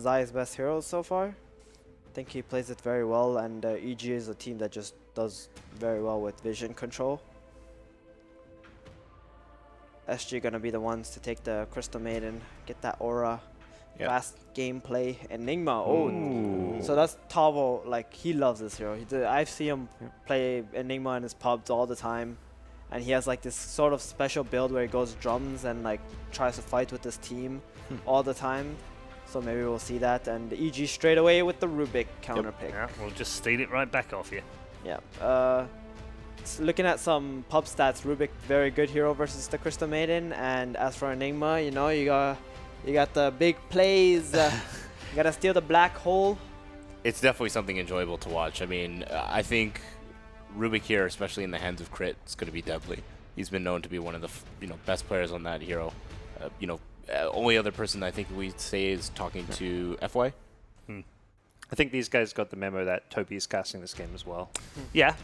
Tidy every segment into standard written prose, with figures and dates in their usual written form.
Zai's best hero so far. I think he plays it very well, and EG is a team that just does very well with vision control. SG gonna be the ones to take the Crystal Maiden, get that aura, fast gameplay. Enigma, so that's Tavo, like he loves this hero. I've seen him play Enigma in his pubs all the time, and he has like this sort of special build where he goes drums and like tries to fight with his team all the time. So maybe we'll see that, and EG straight away with the Rubik counter pick. Yeah, we'll just steal it right back off you. Yeah. Looking at some pub stats, Rubik very good hero versus the Crystal Maiden, and as for Enigma, you know, you got the big plays. You gotta steal the black hole. It's definitely something enjoyable to watch. I mean, I think Rubik here, especially in the hands of Crit, is going to be deadly. He's been known to be one of the best players on that hero. Only other person I think we'd say is talking to FY. I think these guys got the memo that Toby is casting this game as well. Yeah,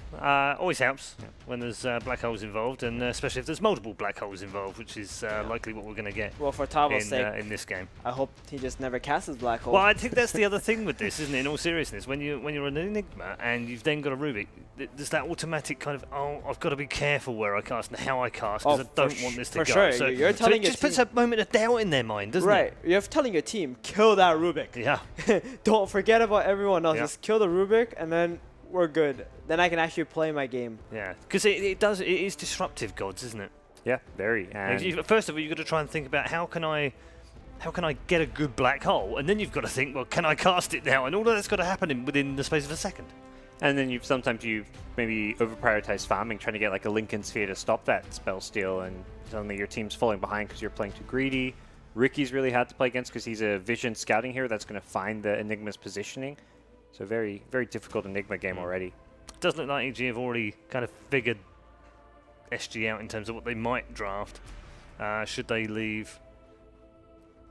always helps when there's black holes involved, and especially if there's multiple black holes involved, which is likely what we're going to get. Well, for Tavo's sake, in this game, I hope he just never casts his black hole. Well, I think that's the other thing with this, isn't it? In all seriousness, when you're an Enigma and you've then got a Rubik, there's that automatic kind of I've got to be careful where I cast and how I cast because I don't want this to go. Sure. So you're telling it just puts a moment of doubt in their mind, doesn't it? Right. You're telling your team, kill that Rubik. Yeah. Don't forget about everyone else. Yeah. Just kill the Rubik, and then we're good. Then I can actually play my game. Yeah, because it is disruptive, gods, isn't it? Yeah, very. First of all, you've got to try and think about how can I get a good black hole, and then you've got to think, well, can I cast it now? And all of that's got to happen within the space of a second. And then sometimes you maybe over-prioritize farming, trying to get like a Lincoln Sphere to stop that spell steal, and suddenly your team's falling behind because you're playing too greedy. Ricky's really hard to play against because he's a vision scouting hero that's going to find the Enigma's positioning. So very, very difficult Enigma game already. It does look like EG have already kind of figured SG out in terms of what they might draft. Should they leave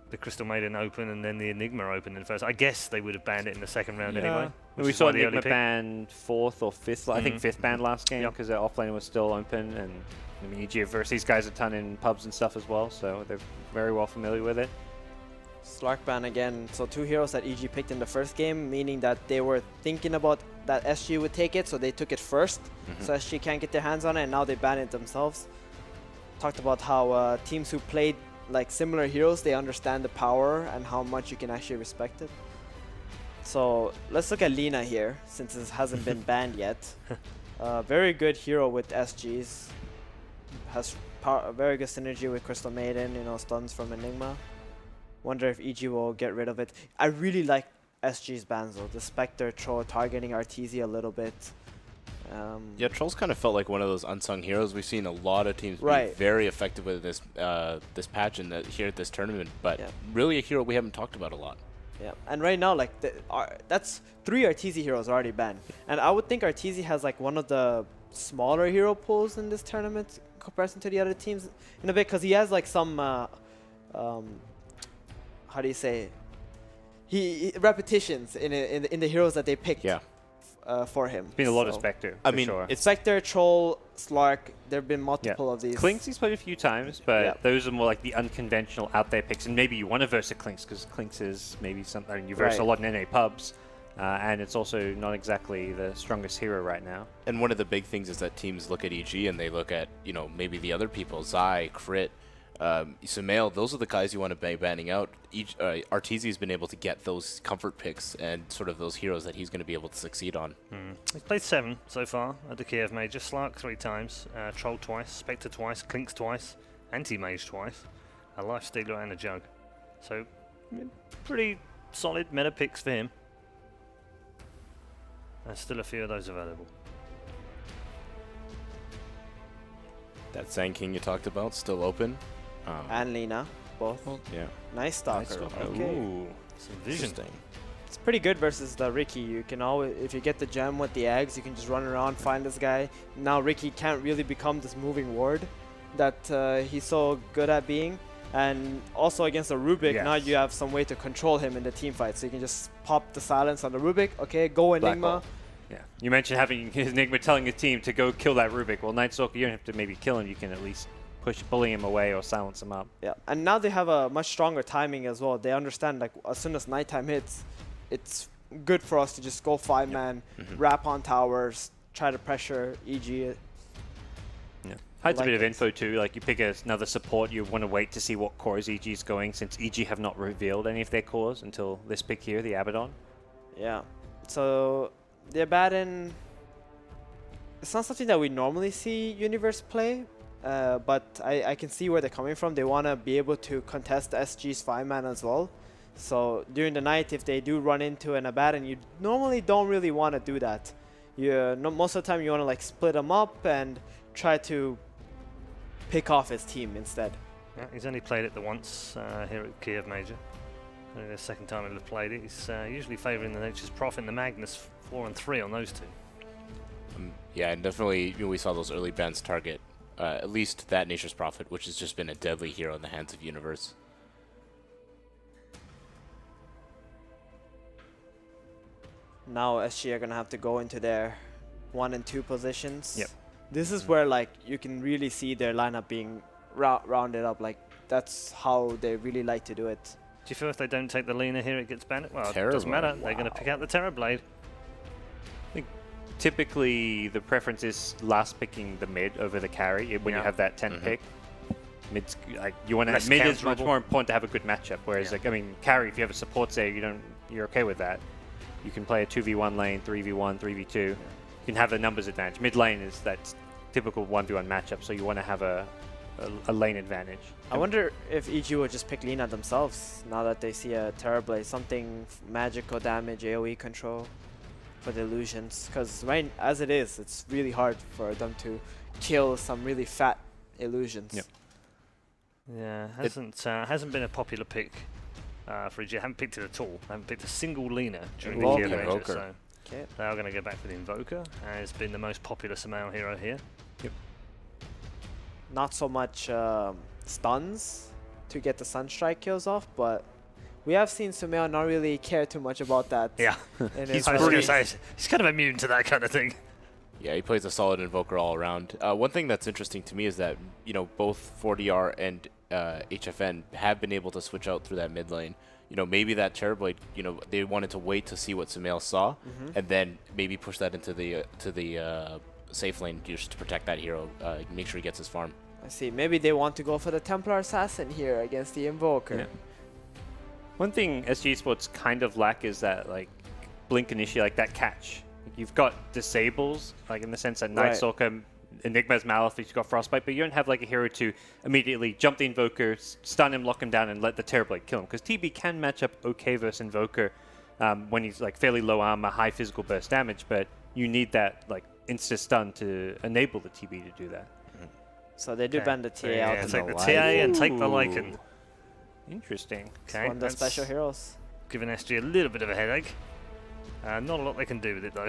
the Crystal Maiden open and then the Enigma open in first? I guess they would have banned it in the second round anyway. We saw Enigma ban 4th or 5th, I think 5th ban last game because their offlane was still open, and I mean, EG have versed these guys a ton in pubs and stuff as well, so they're very well familiar with it. Slark ban again. So 2 heroes that EG picked in the first game, meaning that they were thinking about that SG would take it, so they took it first. So SG can't get their hands on it, and now they ban it themselves. Talked about how teams who played like similar heroes, they understand the power and how much you can actually respect it. So let's look at Lina here, since it hasn't been banned yet. Very good hero with SGs. Has very good synergy with Crystal Maiden, stuns from Enigma. Wonder if EG will get rid of it. I really like SG's bans though. The Spectre, Troll targeting Arteezy a little bit. Yeah, Troll's kind of felt like one of those unsung heroes. We've seen a lot of teams be very effective with this this patch and here at this tournament, but really a hero we haven't talked about a lot. Yeah, and right now, like that's 3 Arteezy heroes already banned, and I would think Arteezy has like one of the smaller hero pools in this tournament in comparison to the other teams in a bit, because he has like some how do you say it? He repetitions in the heroes that they picked. For him. It's been a lot of Spectre. I mean, it's Spectre, Troll, Slark. There have been multiple of these. Clinks he's played a few times, but those are more like the unconventional out there picks. And maybe you want to verse a Clinks because Clinks is maybe something you verse a lot in NA pubs. And it's also not exactly the strongest hero right now. And one of the big things is that teams look at EG and they look at, maybe the other people, Zai, Crit, Sumail, those are the guys you want to be banning out. Arteezy's been able to get those comfort picks and sort of those heroes that he's going to be able to succeed on. He's played 7 so far at the Kiev Major. Slark 3 times, Troll twice, Spectre twice, Clinks twice, Anti-Mage twice, a Life Stealer and a Jug. So, pretty solid meta picks for him. There's still a few of those available. That Sand King you talked about, still open. And Lina, both. Yeah. Nice Stalker. Okay. Ooh, some vision. It's pretty good versus the Ricky. You can always, if you get the gem with the eggs, you can just run around, find this guy. Now Ricky can't really become this moving ward that he's so good at being. And also against a Rubik, now you have some way to control him in the team fight. So you can just pop the silence on the Rubik. Okay, go Enigma. Yeah. You mentioned having his Enigma telling his team to go kill that Rubik. Well, Night Stalker, you don't have to maybe kill him. You can at least bully him away or silence him up. Yeah, and now they have a much stronger timing as well. They understand like as soon as nighttime hits, it's good for us to just go 5-man, wrap on towers, try to pressure EG. Yeah. Hides a bit of info too. Like you pick another support, you want to wait to see what cores EG is going, since EG have not revealed any of their cores until this pick here, the Abaddon. Yeah, so the Abaddon, it's not something that we normally see Universe play, but I can see where they're coming from. They want to be able to contest SG's 5-man as well. So during the night, if they do run into an Abaddon, you normally don't really want to do that. Most of the time you want to like split them up and try to pick off his team instead. Yeah, he's only played it the once here at Kiev Major. Only the second time he'll have played it. He's usually favouring the Nature's Prophet and the Magnus 4 and 3 on those two. Yeah, and definitely we saw those early bans target at least that Nature's Prophet, which has just been a deadly hero in the hands of Universe. Now SG are going to have to go into their 1 and 2 positions. Yep. This is where like you can really see their lineup being rounded up. Like that's how they really like to do it. Do you feel if they don't take the Lina here, it gets banned? Well, it Terror doesn't matter. Blade. They're going to pick out the Terror Blade. I think typically the preference is last picking the mid over the carry when you have that 10 pick. Mid's like you want to mid is much more important to have a good matchup. Whereas like I mean carry, if you have a support there, you're okay with that. You can play a 2v1 lane, 3v1, 3v2. You can have a numbers advantage. Mid lane is that typical 1v1 matchup, so you want to have a lane advantage. I wonder if EG will just pick Lina themselves now that they see a Terrorblade, something magical damage, AoE control for the illusions. Because right as it is, it's really hard for them to kill some really fat illusions. Yep. Yeah, hasn't been a popular pick for EG. I haven't picked it at all. I haven't picked a single Lina during the Kiev Major. Invoker. So they are going to go back for the Invoker. It's been the most popular Sumail hero here. Yep. Not so much stuns to get the Sunstrike kills off, but we have seen Sumail not really care too much about that. Yeah, he's kind of immune to that kind of thing. Yeah, he plays a solid Invoker all around. One thing that's interesting to me is that, you know, both 4DR and HFN have been able to switch out through that mid lane. You know, maybe that Terrorblade, you know, they wanted to wait to see what Sumail saw and then maybe push that into the safe lane just to protect that hero, make sure he gets his farm. I see. Maybe they want to go for the Templar Assassin here against the Invoker. Yeah. One thing SG eSports kind of lack is that like blink initiate, like that catch. You've got disables, like in the sense that Night Stalker, Enigma's Malefic, you've got Frostbite, but you don't have like a hero to immediately jump the Invoker, stun him, lock him down, and let the Terrorblade kill him. Because TB can match up okay versus Invoker when he's like fairly low armor, high physical burst damage, but you need that like insta stun to enable the TB to do that. So they do ban the TA out. Yeah, take the TA and take the Lycan. Interesting. Okay, one of the special heroes. Giving SG a little bit of a headache. Not a lot they can do with it though.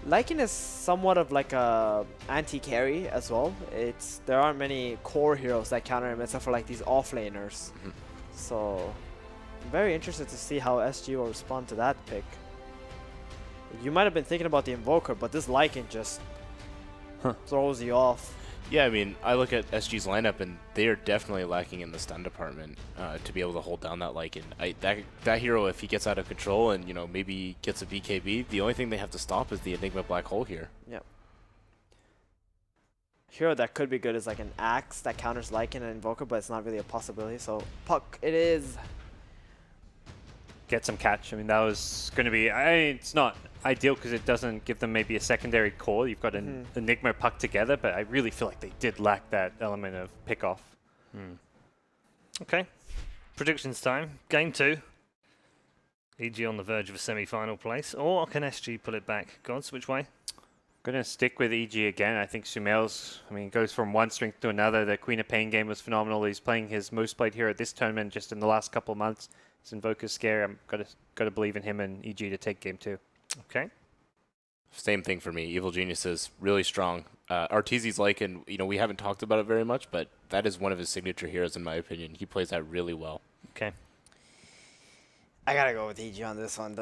Lycan is somewhat of like a anti-carry as well. There aren't many core heroes that counter him except for like these offlaners. So I'm very interested to see how SG will respond to that pick. You might have been thinking about the Invoker, but this Lycan just throws you off. Yeah, I mean, I look at SG's lineup, and they are definitely lacking in the stun department to be able to hold down that Lycan. That hero, if he gets out of control and, you know, maybe gets a BKB, the only thing they have to stop is the Enigma Black Hole here. Yep. Hero that could be good is like an Axe that counters Lycan and Invoker, but it's not really a possibility. So, Puck, it is. Get some catch. I mean, that was going to be... it's not ideal because it doesn't give them maybe a secondary core. You've got an Enigma Puck together, but I really feel like they did lack that element of pick-off. Okay. Predictions time. Game 2. EG on the verge of a semi-final place. Or can SG pull it back? Gods, which way? Going to stick with EG again. I think Sumail's, goes from one strength to another. The Queen of Pain game was phenomenal. He's playing his most played hero at this tournament just in the last couple of months. It's Invoker's scary. I'm got to believe in him and EG to take game 2. Okay. Same thing for me. Evil Genius is really strong. Arteezy's Lycan, you know, we haven't talked about it very much, but that is one of his signature heroes in my opinion. He plays that really well. Okay. I gotta go with EG on this one.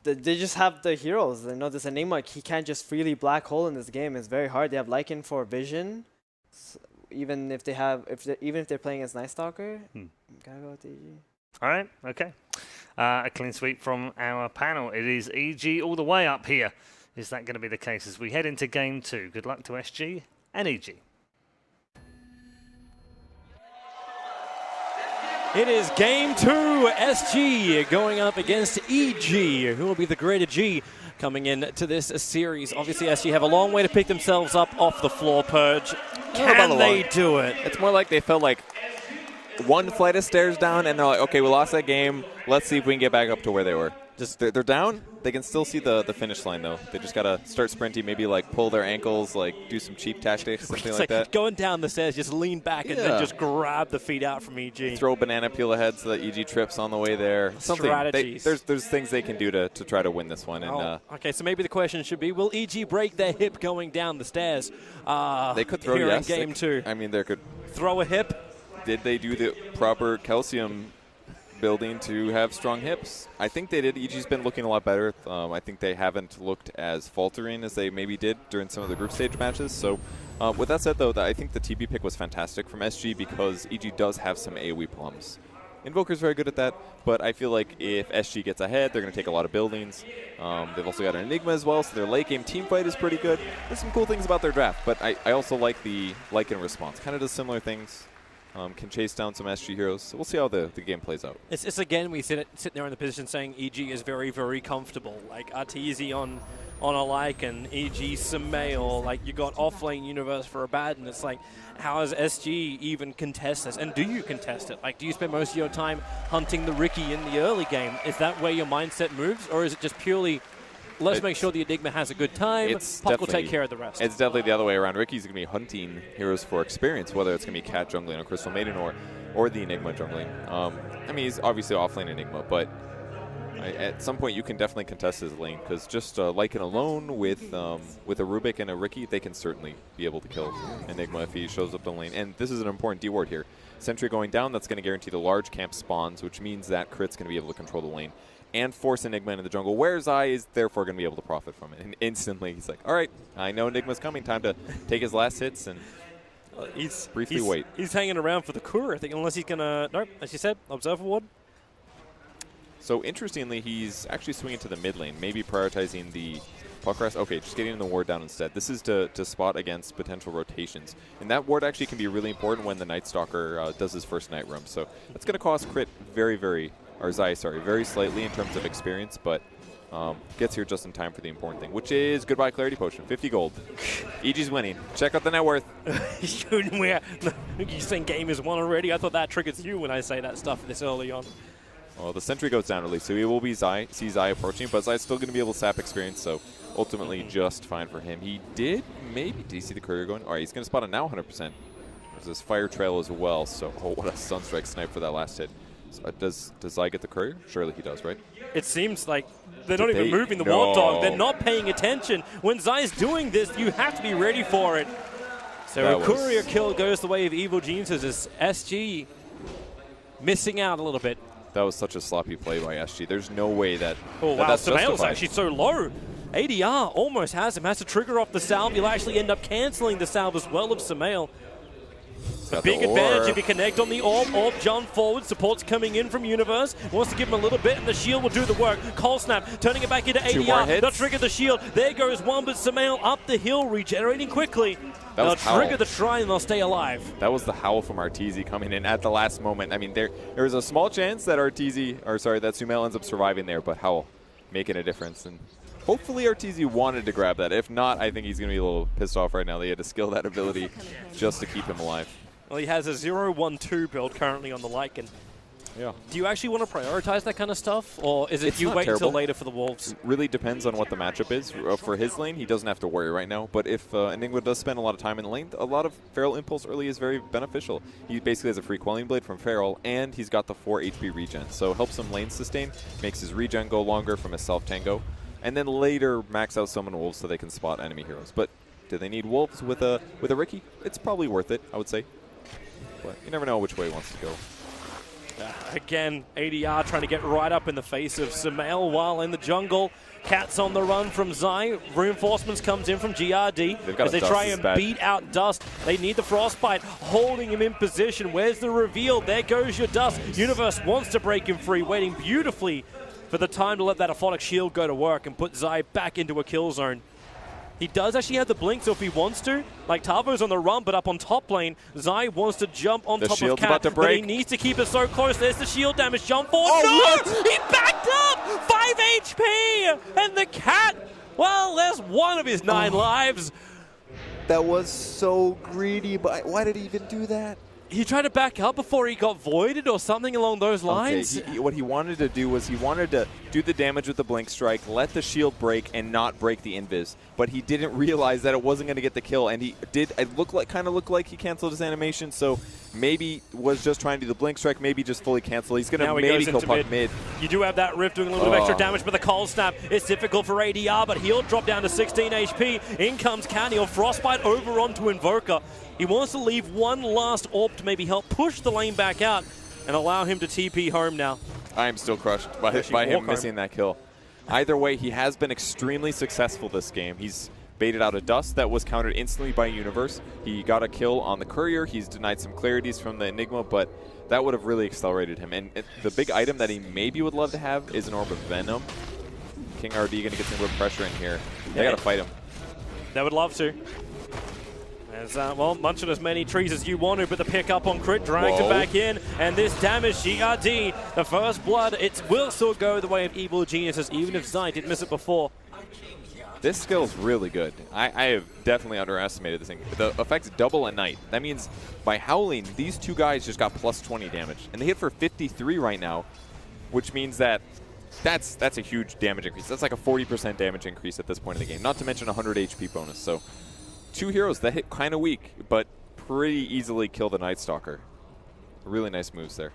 They just have the heroes. You know, this Enigma, he can't just freely black hole in this game. It's very hard. They have Lycan for vision. Even if they're playing as Night Stalker, gotta go with EG. All right, okay. A clean sweep from our panel. It is EG all the way up here. Is that going to be the case as we head into game 2? Good luck to SG and EG. It is game 2, SG going up against EG, who will be the greater G coming into this series. Obviously, SG have a long way to pick themselves up off the floor, Purge. Can they do it? It's more like they felt like one flight of stairs down, and they're like, okay, we lost that game. Let's see if we can get back up to where they were. Just they're down. They can still see the finish line, though. They just got to start sprinting, maybe like pull their ankles, like do some cheap tactics, something like that. Going down the stairs, just lean back and then just grab the feet out from EG. Throw a banana peel ahead so that EG trips on the way there. Something. Strategies. There's things they can do to try to win this one. And, okay, so maybe the question should be, will EG break their hip going down the stairs? They could throw, here yes. in game 2. I mean, they could throw a hip. Did they do the proper calcium building to have strong hips? I think they did. EG's been looking a lot better. I think they haven't looked as faltering as they maybe did during some of the group stage matches. So with that said, though, I think the TB pick was fantastic from SG because EG does have some AoE plums. Invoker's very good at that, but I feel like if SG gets ahead, they're going to take a lot of buildings. They've also got an Enigma as well, so their late game team fight is pretty good. There's some cool things about their draft, but I also like the Lycan response. Kind of does similar things. Can chase down some SG heroes. So we'll see how the game plays out. It's again, we sit there in the position saying EG is very, very comfortable. Like Arteezy on a Lycan, EG Sumail, like you got offlane Universe for a bad, and it's like, how does SG even contest this? And do you contest it? Like, do you spend most of your time hunting the Riki in the early game? Is that where your mindset moves, or is it just purely, let's make sure the Enigma has a good time, Puck will take care of the rest? It's definitely the other way around. Ricky's going to be hunting heroes for experience, whether it's going to be Cat jungling or Crystal Maiden or the Enigma jungling. I mean, he's obviously offlane Enigma, but at some point you can definitely contest his lane, because just Lycan alone with a Rubik and a Riki, they can certainly be able to kill Enigma if he shows up the lane. And this is an important D ward here. Sentry going down, that's going to guarantee the large camp spawns, which means that Crit's going to be able to control the lane and force Enigma into the jungle, where Zai is therefore going to be able to profit from it. And instantly he's like, all right, I know Enigma's coming, time to take his last hits and briefly wait. He's hanging around for the Kura, I think, unless he's going to, nope, as you said, Observer Ward. So interestingly, he's actually swinging to the mid lane, maybe prioritizing the puck rest. Okay, just getting the ward down instead. This is to spot against potential rotations. And that ward actually can be really important when the Night Stalker does his first night roam. So that's going to cost Crit very slightly in terms of experience, but gets here just in time for the important thing, which is goodbye Clarity Potion, 50 gold. EG's winning. Check out the net worth. You're saying game is won already? I thought that triggers you when I say that stuff this early on. Well, the sentry goes down at least, so he will be see Zai approaching, but Zai's still going to be able to sap experience, so ultimately just fine for him. He did you see the courier going? All right, he's going to spot it now 100%. There's this fire trail as well, so what a Sunstrike snipe for that last hit. So does Zai get the courier? Surely he does, right? It seems like they're not even moving the Warp Dog. They're not paying attention. When Zai's doing this, you have to be ready for it. So a courier kill goes the way of Evil Geniuses as SG missing out a little bit. That was such a sloppy play by SG. There's no way that that's Sumail's actually so low. ADR almost has him. Has to trigger off the salve. He'll actually end up canceling the salve as well of Sumail. A big advantage if you connect on the orb. Orb jump forward. Support's coming in from Universe. Wants to give him a little bit, and the shield will do the work. Cold Snap turning it back into ADR. They'll trigger the shield. There goes one, but Sumail up the hill, regenerating quickly. They'll trigger the Shrine, and they'll stay alive. That was the howl from Arteezy coming in at the last moment. I mean, there was a small chance that that Sumail ends up surviving there, but Howl making a difference. And hopefully Arteezy wanted to grab that. If not, I think he's going to be a little pissed off right now that he had to skill that ability just to keep him alive. Well, he has a 0-1-2 build currently on the Lycan. Yeah. Do you actually want to prioritize that kind of stuff, or is it you wait until later for the Wolves? It really depends on what the matchup is. For his lane, he doesn't have to worry right now. But if Enigma does spend a lot of time in the lane, a lot of Feral Impulse early is very beneficial. He basically has a free Quelling Blade from Feral, and he's got the 4 HP regen. So helps him lane sustain, makes his regen go longer from his self-tango, and then later max out summon Wolves so they can spot enemy heroes. But do they need Wolves with a Riki? It's probably worth it, I would say. But you never know which way he wants to go. Again, ADR trying to get right up in the face of Sumail while in the jungle. Cat's on the run from Zai. Reinforcements comes in from GRD as they try and beat out Dust. They need the Frostbite, holding him in position. Where's the reveal? There goes your Dust. Universe wants to break him free, waiting beautifully for the time to let that Aphotic Shield go to work and put Zai back into a kill zone. He does actually have the blink, so if he wants to, like Tavo's on the run, but up on top lane, Zai wants to jump on top of Cat, but he needs to keep it so close. There's the shield damage, jump forward. Oh, no! He backed up! 5 HP! And the Cat, well, there's one of his 9 lives. That was so greedy, but why did he even do that? He tried to back up before he got voided or something along those lines. Okay, what he wanted to do was he wanted to do the damage with the Blink Strike, let the shield break, and not break the invis. But he didn't realize that it wasn't going to get the kill, and he did. It kind of looked like he canceled his animation, so maybe was just trying to do the Blink Strike, maybe just fully cancel. He's going to maybe kill Puck mid. You do have that Rift doing a little bit of extra damage, but the Cold Snap, it's difficult for ADR, but he'll drop down to 16 HP. In comes Canny, or Frostbite over onto Invoker. He wants to leave one last AWP to maybe help push the lane back out and allow him to TP home now. I am still crushed by him missing that kill. Either way, he has been extremely successful this game. He's baited out a Dust that was countered instantly by Universe. He got a kill on the Courier. He's denied some clarities from the Enigma, but that would have really accelerated him. And the big item that he maybe would love to have is an Orb of Venom. King RD going to get some real pressure in here. They got to fight him. They would love to. As, well, munching as many trees as you want to, but the pick up on Crit drags it back in, and this damage, GRD, the first blood, it will still go the way of Evil Geniuses, even if Zai did miss it before. This skill is really good. I have definitely underestimated this thing. The effect's double at night. That means by howling, these two guys just got plus 20 damage, and they hit for 53 right now, which means that that's a huge damage increase. That's like a 40% damage increase at this point in the game, not to mention 100 HP bonus. So 2 heroes that hit kind of weak, but pretty easily kill the Night Stalker. Really nice moves there.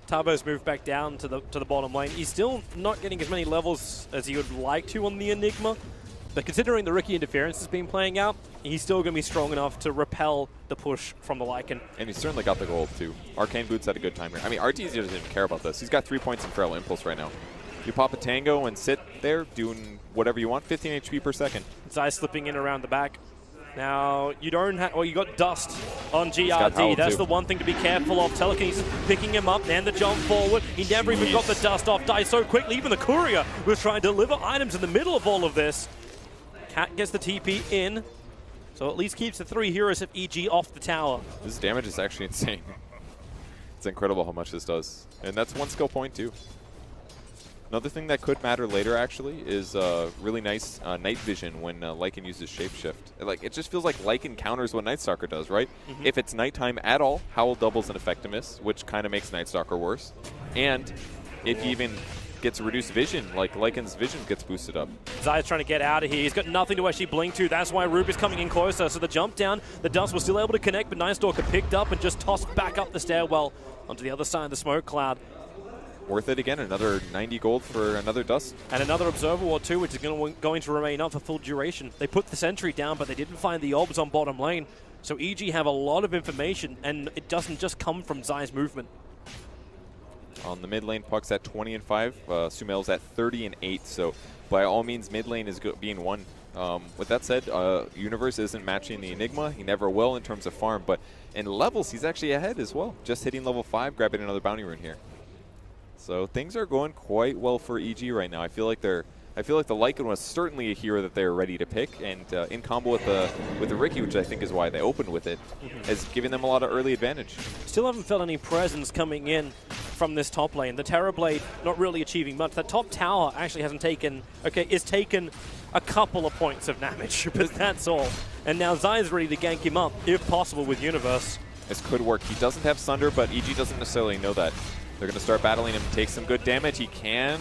Tavo's moved back down to the bottom lane. He's still not getting as many levels as he would like to on the Enigma, but considering the Riki interference has been playing out, he's still going to be strong enough to repel the push from the Lycan. And he's certainly got the gold too. Arcane Boots had a good time here. I mean, RTZ doesn't even care about this. He's got 3 points in Feral Impulse right now. You pop a Tango and sit there doing whatever you want, 15 HP per second. Zai slipping in around the back. Now, you don't have, well, you got Dust on GRD. That's the one thing to be careful of. Telekinesis picking him up, and the jump forward. He never even got the Dust off. Dies so quickly. Even the Courier was trying to deliver items in the middle of all of this. Cat gets the TP in, so at least keeps the 3 heroes of EG off the tower. This damage is actually insane. It's incredible how much this does. And that's 1 skill point too. Another thing that could matter later, actually, is really nice night vision when Lycan uses Shapeshift. Like, it just feels like Lycan counters what Night Stalker does, right? If it's nighttime at all, Howl doubles an effectiveness, which kind of makes Night Stalker worse. And if he even gets reduced vision, like Lycan's vision gets boosted up. Zai's trying to get out of here. He's got nothing to actually blink to. That's why Rube is coming in closer. So the jump down, the Dust was still able to connect, but Night Stalker picked up and just tossed back up the stairwell onto the other side of the smoke cloud. Worth it again, another 90 gold for another Dust. And another Observer Ward too, which is going to remain up for full duration. They put the sentry down, but they didn't find the obs on bottom lane. So EG have a lot of information, and it doesn't just come from Zai's movement. On the mid lane, Puck's at 20 and 5. Sumail's at 30 and 8. So by all means, mid lane is being won. With that said, Universe isn't matching the Enigma. He never will in terms of farm, but in levels, he's actually ahead as well. Just hitting level 5, grabbing another bounty rune here. So things are going quite well for EG right now. I feel like the Lycan was certainly a hero that they're ready to pick, and in combo with the Riki, which I think is why they opened with it, is giving them a lot of early advantage. Still haven't felt any presence coming in from this top lane. The Terrorblade not really achieving much. That top tower actually hasn't taken, is taken a couple of points of damage, but that's all. And now Zai's ready to gank him up, if possible, with Universe. This could work. He doesn't have Sunder, but EG doesn't necessarily know that. They're going to start battling him, take some good damage. He can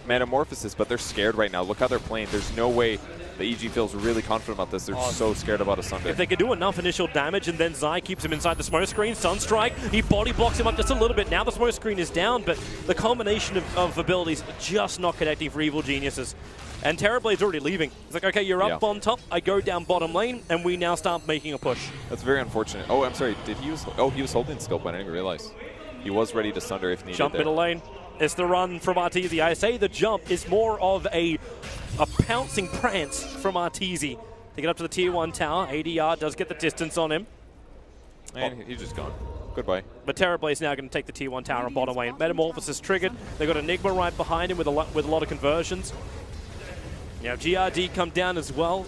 Metamorphosis, but they're scared right now. Look how they're playing. There's no way the EG feels really confident about this. They're so scared about a Sunder. If they can do enough initial damage and then Zai keeps him inside the smoke screen, Sunstrike, he body blocks him up just a little bit. Now the smoke screen is down, but the combination of abilities just not connecting for Evil Geniuses. And Terrorblade's already leaving. It's like, okay, you're up on top, I go down bottom lane, and we now start making a push. That's very unfortunate. Oh, I'm sorry, did he use... Oh, he was holding skill point, I didn't realize. He was ready to sunder if needed. Jump middle lane. It's the run from Arteezy. I say the jump is more of a pouncing prance from Arteezy to get up to the tier 1 tower. ADR does get the distance on him. And he's just gone. Goodbye. But Terrorblade now going to take the tier 1 tower on bottom lane. Metamorphosis triggered. They got Enigma right behind him with a lot of conversions. You have GRD come down as well.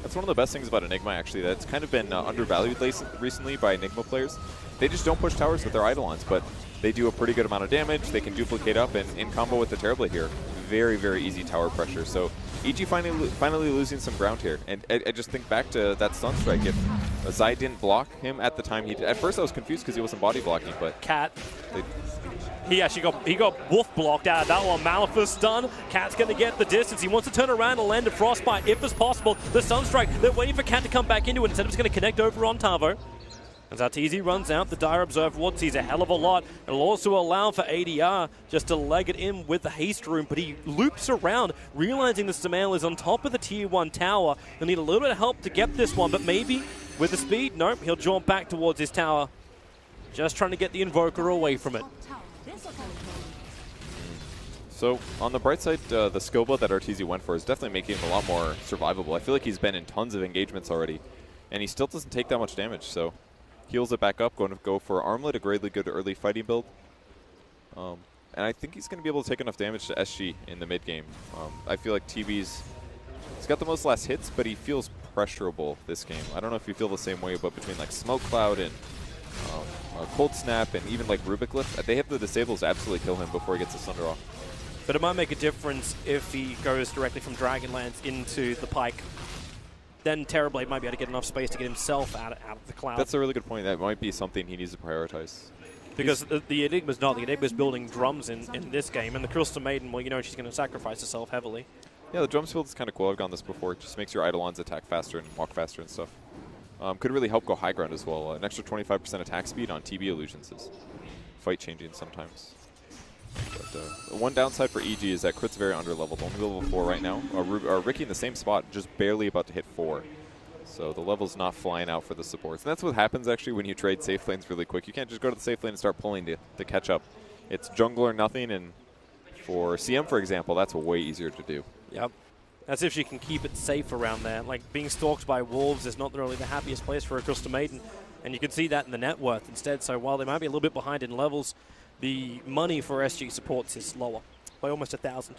That's one of the best things about Enigma, actually. That's kind of been undervalued recently by Enigma players. They just don't push towers with their Eidolons, but they do a pretty good amount of damage. They can duplicate up, and in combo with the Terrorblade here, very, very easy tower pressure. So EG finally losing some ground here. And I just think back to that stun strike. If Zai didn't block him at the time he did. At first I was confused because he wasn't body blocking, but Cat. He actually got wolf blocked out of that one. Malphus stun. Cat's going to get the distance. He wants to turn around and land a frostbite if it's possible. The Sunstrike, they're waiting for Cat to come back into it. Instead, it's going to connect over on Tavo. As Arteezy runs out, the Dire Observer Ward sees a hell of a lot. It'll also allow for ADR just to leg it in with the haste room, but he loops around, realizing the Samael is on top of the tier 1 tower. He'll need a little bit of help to get this one, but maybe with the speed, nope, he'll jump back towards his tower. Just trying to get the Invoker away from it. So on the bright side, the skill build that Arteezy went for is definitely making him a lot more survivable. I feel like he's been in tons of engagements already, and he still doesn't take that much damage, so heals it back up, going to go for Armlet, a greatly good early fighting build. And I think he's going to be able to take enough damage to SG in the mid game. I feel like he's got the most last hits, but he feels pressurable this game. I don't know if you feel the same way, but between like Smoke Cloud and Cold Snap and even like Rubik Lift, they have the disables to absolutely kill him before he gets the Sunder off. But it might make a difference if he goes directly from Dragonlance into the Pike. Then Terrorblade might be able to get enough space to get himself out of the cloud. That's a really good point. That might be something he needs to prioritize. Because the Enigma's not. The Enigma's building drums in this game, and the Crystal Maiden, well, you know she's going to sacrifice herself heavily. Yeah, the drums build is kind of cool. I've gone this before. It just makes your Eidolons attack faster and walk faster and stuff. Could really help go high ground as well. An extra 25% attack speed on TB illusions is fight changing sometimes. But one downside for EG is that Crit's very underleveled. Only level 4 right now. Ricky in the same spot, just barely about to hit 4. So the level's not flying out for the supports. And that's what happens actually when you trade safe lanes really quick. You can't just go to the safe lane and start pulling to catch up. It's jungle or nothing, and for CM, for example, that's way easier to do. Yep. As if she can keep it safe around there. Like, being stalked by wolves is not really the happiest place for a Crystal Maiden. And you can see that in the net worth instead. So while they might be a little bit behind in levels, the money for SG supports is lower by almost 1,000.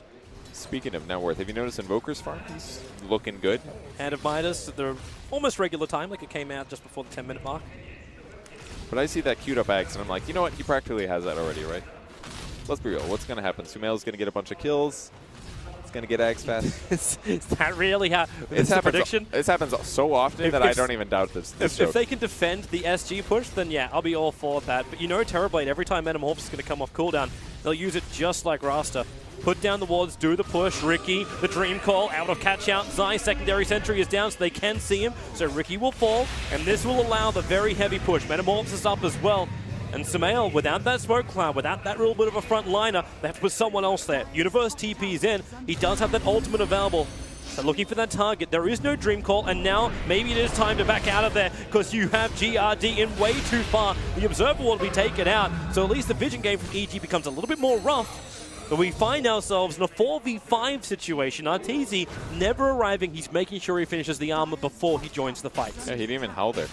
Speaking of net worth, have you noticed Invoker's farm? He's looking good. Hand of Midas at the almost regular time, like it came out just before the 10-minute mark. But I see that queued up Ags, and I'm like, you know what? He practically has that already, right? Let's be real. What's going to happen? Sumail's going to get a bunch of kills. It's going to get Ags fast. Is that really how? It's a prediction? This happens so often that I don't even doubt this. If they can defend the SG push, then yeah, I'll be all for that. But you know Terrorblade, every time Metamorphosis is going to come off cooldown, they'll use it just like Rasta. Put down the wards, do the push. Ricky, the Dream Call, out of catch out. Zai, secondary sentry is down so they can see him. So Ricky will fall, and this will allow the very heavy push. Metamorphosis up as well. And Samael, without that smoke cloud, without that little bit of a front liner, they have to put someone else there. Universe TP's in. He does have that ultimate available. So looking for that target. There is no Dream Call, and now maybe it is time to back out of there because you have GRD in way too far. The Observer will be taken out, so at least the vision game from EG becomes a little bit more rough. But we find ourselves in a 4v5 situation. Arteezy never arriving. He's making sure he finishes the armor before he joins the fight. Yeah, he didn't even howl there.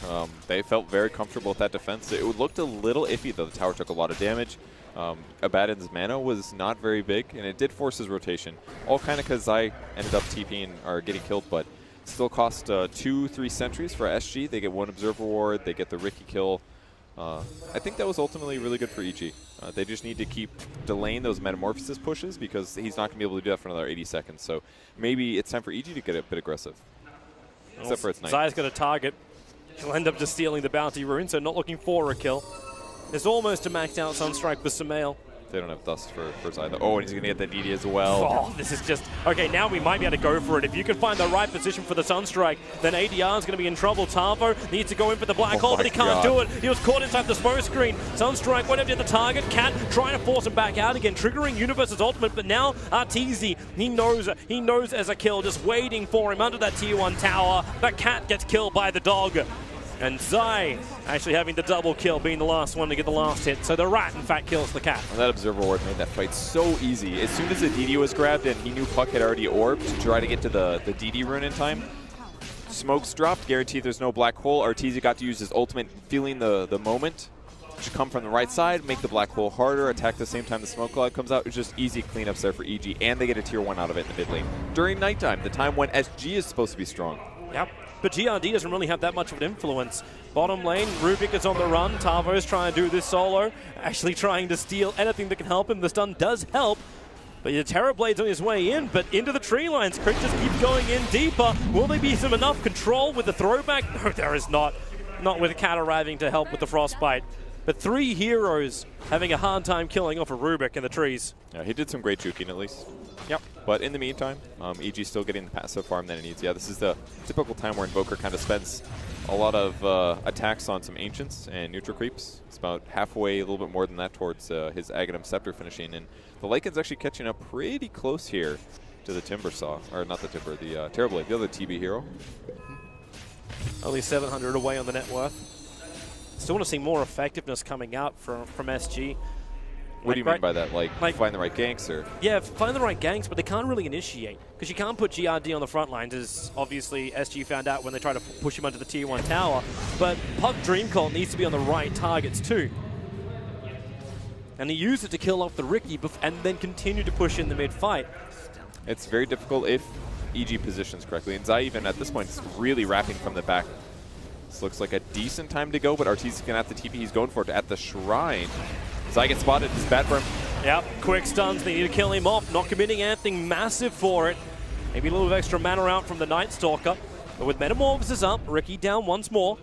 They felt very comfortable with that defense. It looked a little iffy, though. The tower took a lot of damage. Abaddon's mana was not very big, and it did force his rotation. All kind of because I ended up TPing or getting killed, but still cost 2-3 sentries for SG. They get 1 Observer Ward. They get the Ricky kill. I think that was ultimately really good for EG. They just need to keep delaying those Metamorphosis pushes because he's not going to be able to do that for another 80 seconds. So maybe it's time for EG to get a bit aggressive. Except for its night. Zai's got a target. He'll end up just stealing the bounty rune, so not looking for a kill. There's almost a maxed out Sunstrike for Samael. They don't have Dust for Zai. Oh, and he's going to get the DD as well. Oh, this is just... Okay, now we might be able to go for it. If you can find the right position for the Sunstrike, then ADR is going to be in trouble. Tavo needs to go in for the black hole, but he can't do it. He was caught inside the smoke screen. Sunstrike went up to the target. Cat trying to force him back out again, triggering Universe's ultimate, but now Arteezy, he knows as a kill, just waiting for him under that tier 1 tower. But Cat gets killed by the dog. And Zai actually having the double kill, being the last one to get the last hit. So the rat, in fact, kills the cat. Well, that Observer Ward made that fight so easy. As soon as the DD was grabbed and he knew Puck had already orbed to try to get to the DD rune in time, smokes dropped, guaranteed there's no black hole. Arteezy got to use his ultimate, feeling the moment. Should come from the right side, make the black hole harder, attack the same time the smoke cloud comes out. It's just easy cleanups there for EG, and they get a tier 1 out of it in the mid lane. During nighttime, the time when SG is supposed to be strong. Yep, but GRD doesn't really have that much of an influence. Bottom lane, Rubik is on the run. Tavo's trying to do this solo, actually trying to steal anything that can help him. The stun does help, but the Terrorblade's on his way in, but into the tree lines. Crick just keeps going in deeper. Will there be some enough control with the throwback? No, there is not. Not with the cat arriving to help with the frostbite. But 3 heroes having a hard time killing off a Rubik in the trees. Yeah, he did some great juking at least. Yep. But in the meantime, EG's still getting the passive farm that it needs. Yeah, this is the typical time where Invoker kind of spends a lot of attacks on some Ancients and neutral creeps. It's about halfway, a little bit more than that, towards his Aghanim Scepter finishing. And the Lycan's actually catching up pretty close here to the Timber Saw. Or not the Timber, the Terrorblade, the other TB hero. Only 700 away on the net worth. Still want to see more effectiveness coming out from SG. What do you mean by that? Like find the right ganks, or? Yeah, find the right ganks, but they can't really initiate. Because you can't put GRD on the front lines, as obviously SG found out when they tried to push him onto the tier 1 tower. But Puck Dreamcolt needs to be on the right targets too. And he used it to kill off the Riki and then continue to push in the mid-fight. It's very difficult if EG positions correctly. And Zai even at this point is really wrapping from the back. This looks like a decent time to go, but Arteezy's going to have the TP. He's going for it at the shrine. Zai gets spotted. It's bad for him. Yep, quick stuns. They need to kill him off. Not committing anything massive for it. Maybe a little bit of extra mana out from the Night Stalker. But with Metamorphosis up, Riki down once more.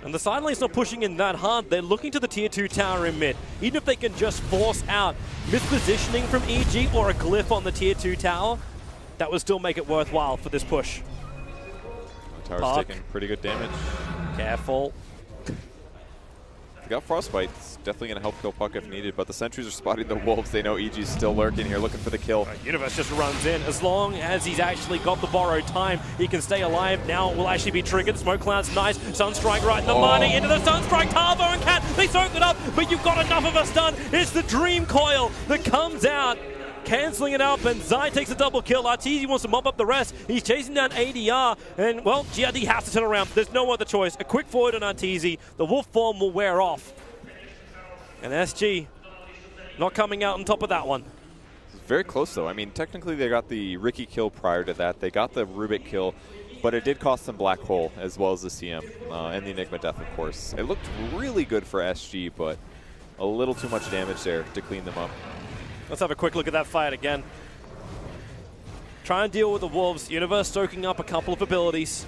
And the side lane's not pushing in that hard. They're looking to the tier 2 tower in mid. Even if they can just force out mispositioning from EG or a glyph on the tier 2 tower, that would still make it worthwhile for this push. The tower's taking pretty good damage. Careful. They got Frostbite. It's definitely going to help kill Puck if needed, but the sentries are spotting the wolves. They know EG's still lurking here, looking for the kill. Universe just runs in. As long as he's actually got the borrowed time, he can stay alive. Now it will actually be triggered. Smoke Cloud's nice. Sunstrike right in the money. Into the Sunstrike. Tavo and Cat, they soaked it up, but you've got enough of a stun. It's the Dream Coil that comes out, canceling it up, and Zai takes a double kill. Arteezy wants to mop up the rest. He's chasing down ADR, and, well, GRD has to turn around. There's no other choice. A quick forward on Arteezy. The wolf form will wear off. And SG not coming out on top of that one. Very close, though. I mean, technically they got the Riki kill prior to that. They got the Rubik kill, but it did cost them Black Hole as well as the CM and the Enigma Death, of course. It looked really good for SG, but a little too much damage there to clean them up. Let's have a quick look at that fight again. Try and deal with the Wolves. Universe soaking up a couple of abilities.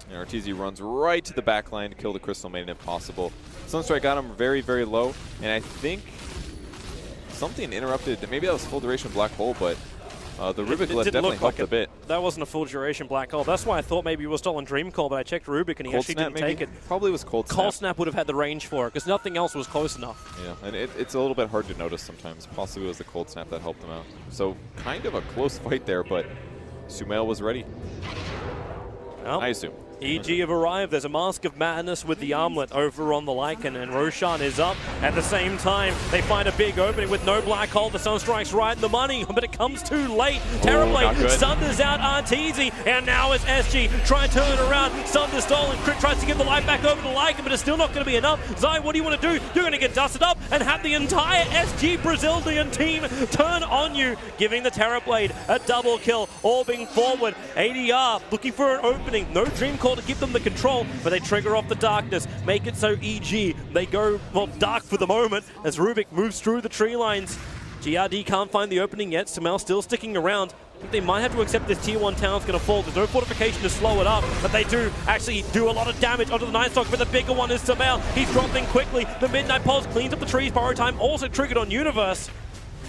And Arteezy runs right to the back line to kill the Crystal Maiden if possible. Sunstrike got him very, very low, and I think something interrupted. Maybe that was full duration Black Hole, but the Rubik Glyph definitely helped a bit. That wasn't a full duration Black Hole. That's why I thought maybe it was stolen Dream Call, but I checked Rubik and he actually didn't take it. Probably was Cold Snap. Cold Snap would have had the range for it because nothing else was close enough. Yeah, and it's a little bit hard to notice sometimes. Possibly it was the Cold Snap that helped them out. So kind of a close fight there, but Sumail was ready. Well, I assume. EG have arrived. There's a Mask of Madness with the armlet over on the Lycan, and Roshan is up. At the same time, they find a big opening with no Black Hole. The Sunstrike's right in the money, but it comes too late. Terribly. Sunders out Arteezy, and now it's SG trying to turn it around. Sunders stolen. Crit tries to give the light back over to Lycan, but it's still not going to be enough. Zai, what do you want to do? You're going to get dusted up and have the entire SG Brazilian team turn on you, giving the Terrorblade a double kill, orbing forward. ADR looking for an opening. No Dream Call to give them the control, but they trigger off the darkness, make it so EG, they go, well, dark for the moment as Rubik moves through the tree lines. GRD can't find the opening yet. Sumail still sticking around. I think they might have to accept this tier 1 tower's going to fall. There's no fortification to slow it up, but they do actually do a lot of damage onto the Night Stalker, but the bigger one is Sumail. He's dropping quickly. The Midnight Pulse cleans up the trees. Borrow time also triggered on Universe.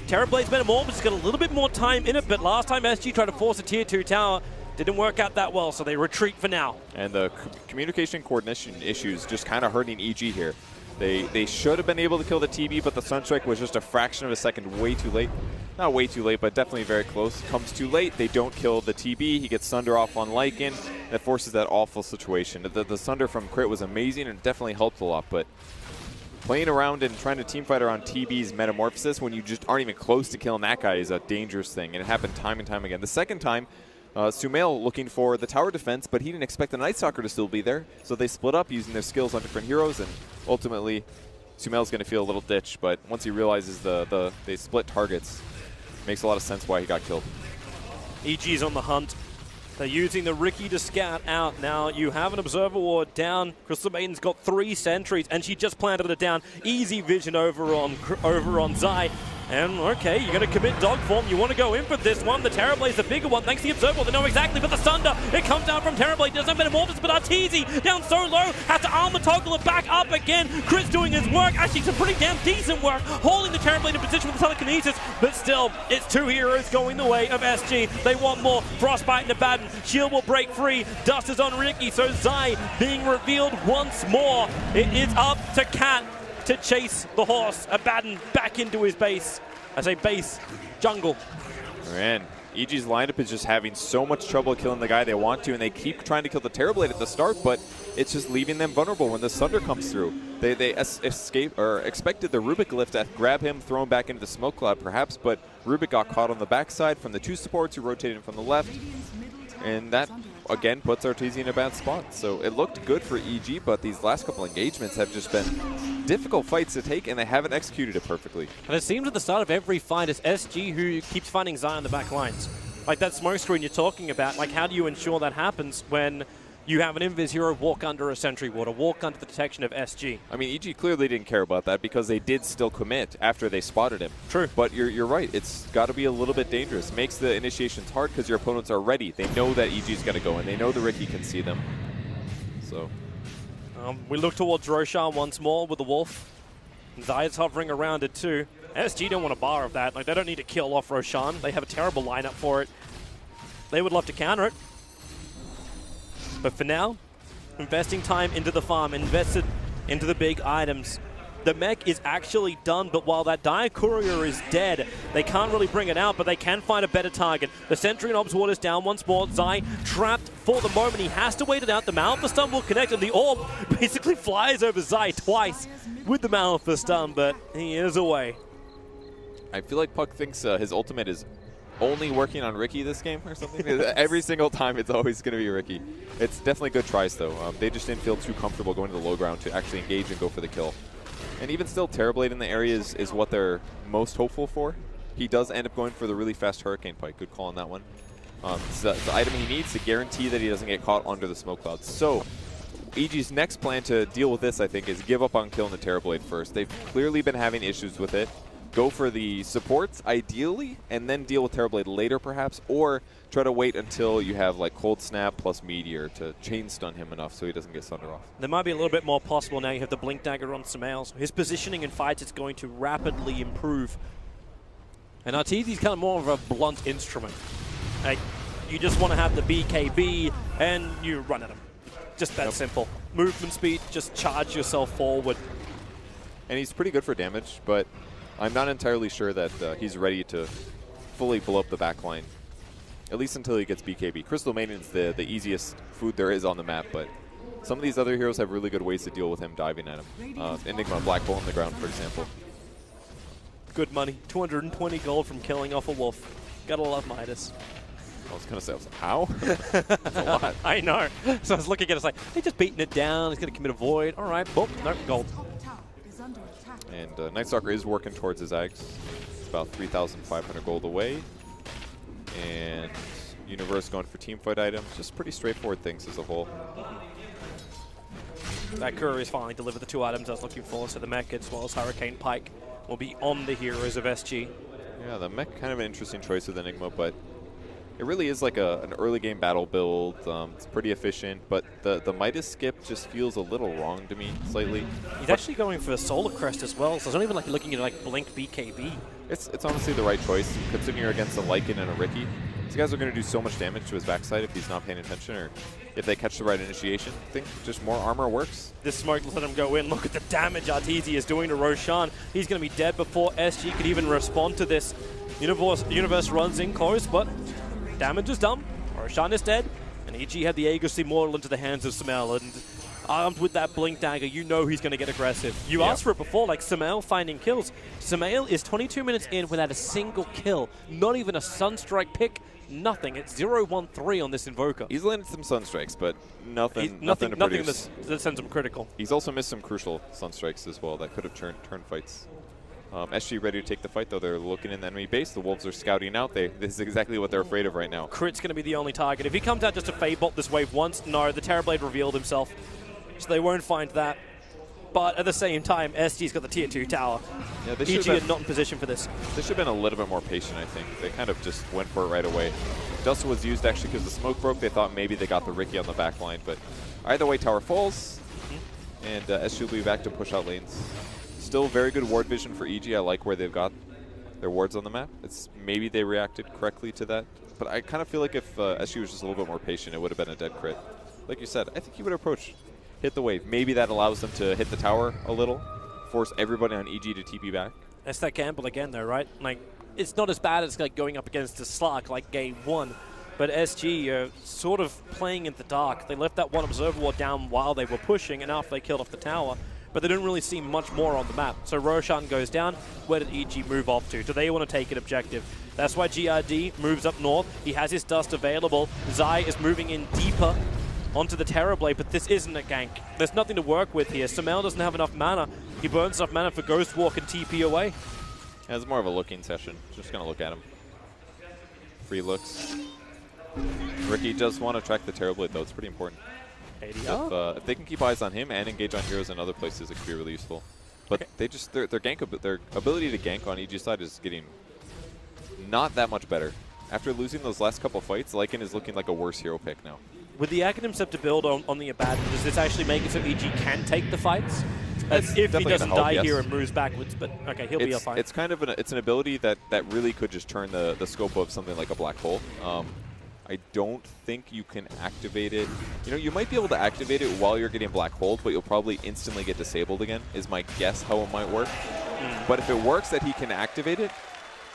Terrorblade's Metamorphosis got a little bit more time in it, but last time SG tried to force a tier 2 tower, didn't work out that well, so they retreat for now. And the communication coordination issues just kind of hurting EG here. They should have been able to kill the TB, but the Sunstrike was just a fraction of a second way too late. Not way too late, but definitely very close. Comes too late, they don't kill the TB. He gets Sunder off on Lycan. that forces that awful situation. The Sunder from Crit was amazing and definitely helped a lot, but playing around and trying to teamfight around TB's Metamorphosis when you just aren't even close to killing that guy is a dangerous thing, and it happened time and time again. The second time, Sumail looking for the tower defense, but he didn't expect the Night Stalker to still be there, so they split up using their skills on different heroes, and ultimately Sumail's going to feel a little ditch, but once he realizes they split targets, makes a lot of sense why he got killed. EG's on the hunt. They're using the Riki to scout out. Now you have an Observer Ward down. Crystal Maiden's got 3 sentries, and she just planted it down. Easy vision over on Zai. And okay, you're going to commit dog form. You want to go in for this one. The Terrorblade, the bigger one, thanks to the Observer. They know exactly, but the Sunder, it comes down from Terrorblade. There's no Metamorphosis, but Arteezy down so low, has to armor toggle it back up again. Chris doing his work, actually some pretty damn decent work, holding the Terrorblade in position with the telekinesis, but still, it's 2 heroes going the way of SG. They want more. Frostbite into Baden. Shield will break free. Dust is on Riki, so Zai being revealed once more. It is up to Cat to chase the horse. Abaddon back into his base. I say base, jungle. And EG's lineup is just having so much trouble killing the guy they want to, and they keep trying to kill the Terrorblade at the start, but it's just leaving them vulnerable when the Sunder comes through. They escape or expected the Rubik lift to grab him, throw him back into the smoke cloud perhaps, but Rubik got caught on the backside from the 2 supports who rotated him from the left, and that again puts Arteezy in a bad spot. So it looked good for EG, but these last couple engagements have just been difficult fights to take, and they haven't executed it perfectly. And it seems at the start of every fight, it's SG who keeps finding Zai on the back lines. Like that smoke screen you're talking about, like how do you ensure that happens when you have an Invis hero walk under a sentry ward or walk under the detection of SG? I mean, EG clearly didn't care about that because they did still commit after they spotted him. True. But you're right. It's got to be a little bit dangerous. Makes the initiations hard because your opponents are ready. They know that EG's going to go, and they know the Riki can see them. So we look towards Roshan once more with the Wolf. Zai's hovering around it too. SG don't want a bar of that. Like, they don't need to kill off Roshan. They have a terrible lineup for it. They would love to counter it. But for now, investing time into the farm, invested into the big items. The mech is actually done, but while that Dire Courier is dead, they can't really bring it out, but they can find a better target. The Sentry and Obs Ward is down once more. Zai trapped for the moment. He has to wait it out. The Malphur Stun will connect, and the Orb basically flies over Zai twice with the Malphur Stun, but he is away. I feel like Puck thinks his ultimate is only working on Riki this game or something. Every single time it's always going to be Riki. It's definitely good tries though. They just didn't feel too comfortable going to the low ground to actually engage and go for the kill. And even still, Terrorblade in the area is what they're most hopeful for. He does end up going for the really fast Hurricane Pike. Good call on that one. It's the item he needs to guarantee that he doesn't get caught under the smoke clouds. So EG's next plan to deal with this, I think, is give up on killing the Terrorblade first. They've clearly been having issues with it. Go for the supports, ideally, and then deal with Terrorblade later, perhaps, or try to wait until you have like Cold Snap plus Meteor to chain stun him enough so he doesn't get Sunder off. There might be a little bit more possible now. You have the Blink Dagger on Sumail, so his positioning in fights is going to rapidly improve. And Arteezy's kind of more of a blunt instrument. Like, you just want to have the BKB, and you run at him. Just that simple. Movement speed, just charge yourself forward. And he's pretty good for damage, but I'm not entirely sure that he's ready to fully blow up the backline, at least until he gets BKB. Crystal Maiden's the easiest food there is on the map, but some of these other heroes have really good ways to deal with him diving at him. Enigma, Black Hole on the ground, for example. Good money. 220 gold from killing off a wolf. Gotta love Midas. I was going to say, how? That's a lot. I know. So I was looking at it, it's like, they're just beating it down. He's going to commit a void. All right, boom, no, gold. And Night Stalker is working towards his Ags. It's about 3,500 gold away. And Universe going for teamfight items. Just pretty straightforward things as a whole. That Courier's finally delivered the 2 items I was looking for, so the mech as well as Hurricane Pike will be on the heroes of SG. Yeah, the mech kind of an interesting choice with Enigma, but it really is like an early game battle build. It's pretty efficient, but the Midas skip just feels a little wrong to me slightly. He's actually going for a Solar Crest as well, so it's not even like looking at like Blink BKB. It's honestly the right choice, considering you're against a Lycan and a Riki. These guys are going to do so much damage to his backside if he's not paying attention, or if they catch the right initiation. I think just more armor works. This smoke, let him go in. Look at the damage Arteezy is doing to Roshan. He's going to be dead before SG could even respond to this. Universe runs in close, but damage is done. Roshan is dead. And EG had the Aegis Immortal into the hands of Sumail, and armed with that Blink Dagger, you know he's going to get aggressive. You asked for it before, like Sumail finding kills. Sumail is 22 minutes in without a single kill, not even a Sunstrike pick, nothing. It's 0-1-3 on this Invoker. He's landed some Sunstrikes, but nothing Nothing to produce. that sends him critical. He's also missed some crucial Sunstrikes as well that could have turned fights. SG ready to take the fight, though. They're looking in the enemy base. The Wolves are scouting out. This is exactly what they're afraid of right now. Crit's going to be the only target. If he comes out just to Fadebolt this wave once, no, the Terrorblade revealed himself. So they won't find that. But at the same time, SG's got the tier 2 tower. Yeah, EG are not in position for this. They should have been a little bit more patient, I think. They kind of just went for it right away. Dust was used actually because the smoke broke. They thought maybe they got the Ricky on the back line. But either way, tower falls. And SG will be back to push out lanes. Still very good ward vision for EG. I like where they've got their wards on the map. It's maybe they reacted correctly to that. But I kind of feel like if SG was just a little bit more patient, it would have been a dead crit. Like you said, I think he would approach, hit the wave. Maybe that allows them to hit the tower a little, force everybody on EG to TP back. That's that gamble again, though, right? Like, it's not as bad as like going up against a Slark like game 1. But SG are sort of playing in the dark. They left that one Observer Ward down while they were pushing, and after they killed off the tower. But they didn't really see much more on the map. So Roshan goes down. Where did EG move off to? Do they want to take an objective? That's why GRD moves up north. He has his dust available. Zai is moving in deeper onto the Terrorblade, but this isn't a gank. There's nothing to work with here. Sumail doesn't have enough mana. He burns enough mana for Ghost Walk and TP away. Yeah, it's more of a looking session. Just going to look at him. Free looks. Ricky does want to track the Terrorblade, though. It's pretty important. If they can keep eyes on him and engage on heroes in other places, it could be really useful. But they just their ability to gank on EG side is getting not that much better. After losing those last couple fights, Lycan is looking like a worse hero pick now. With the Academ Scepter build on the Abaddon, does this actually make it so EG can take the fights? As if he doesn't die here and moves backwards, but okay, he'll be fine. It's kind of an ability that really could just turn the scope of something like a black hole. I don't think you can activate it. You know, you might be able to activate it while you're getting black holed, but you'll probably instantly get disabled again, is my guess how it might work. But if it works that he can activate it,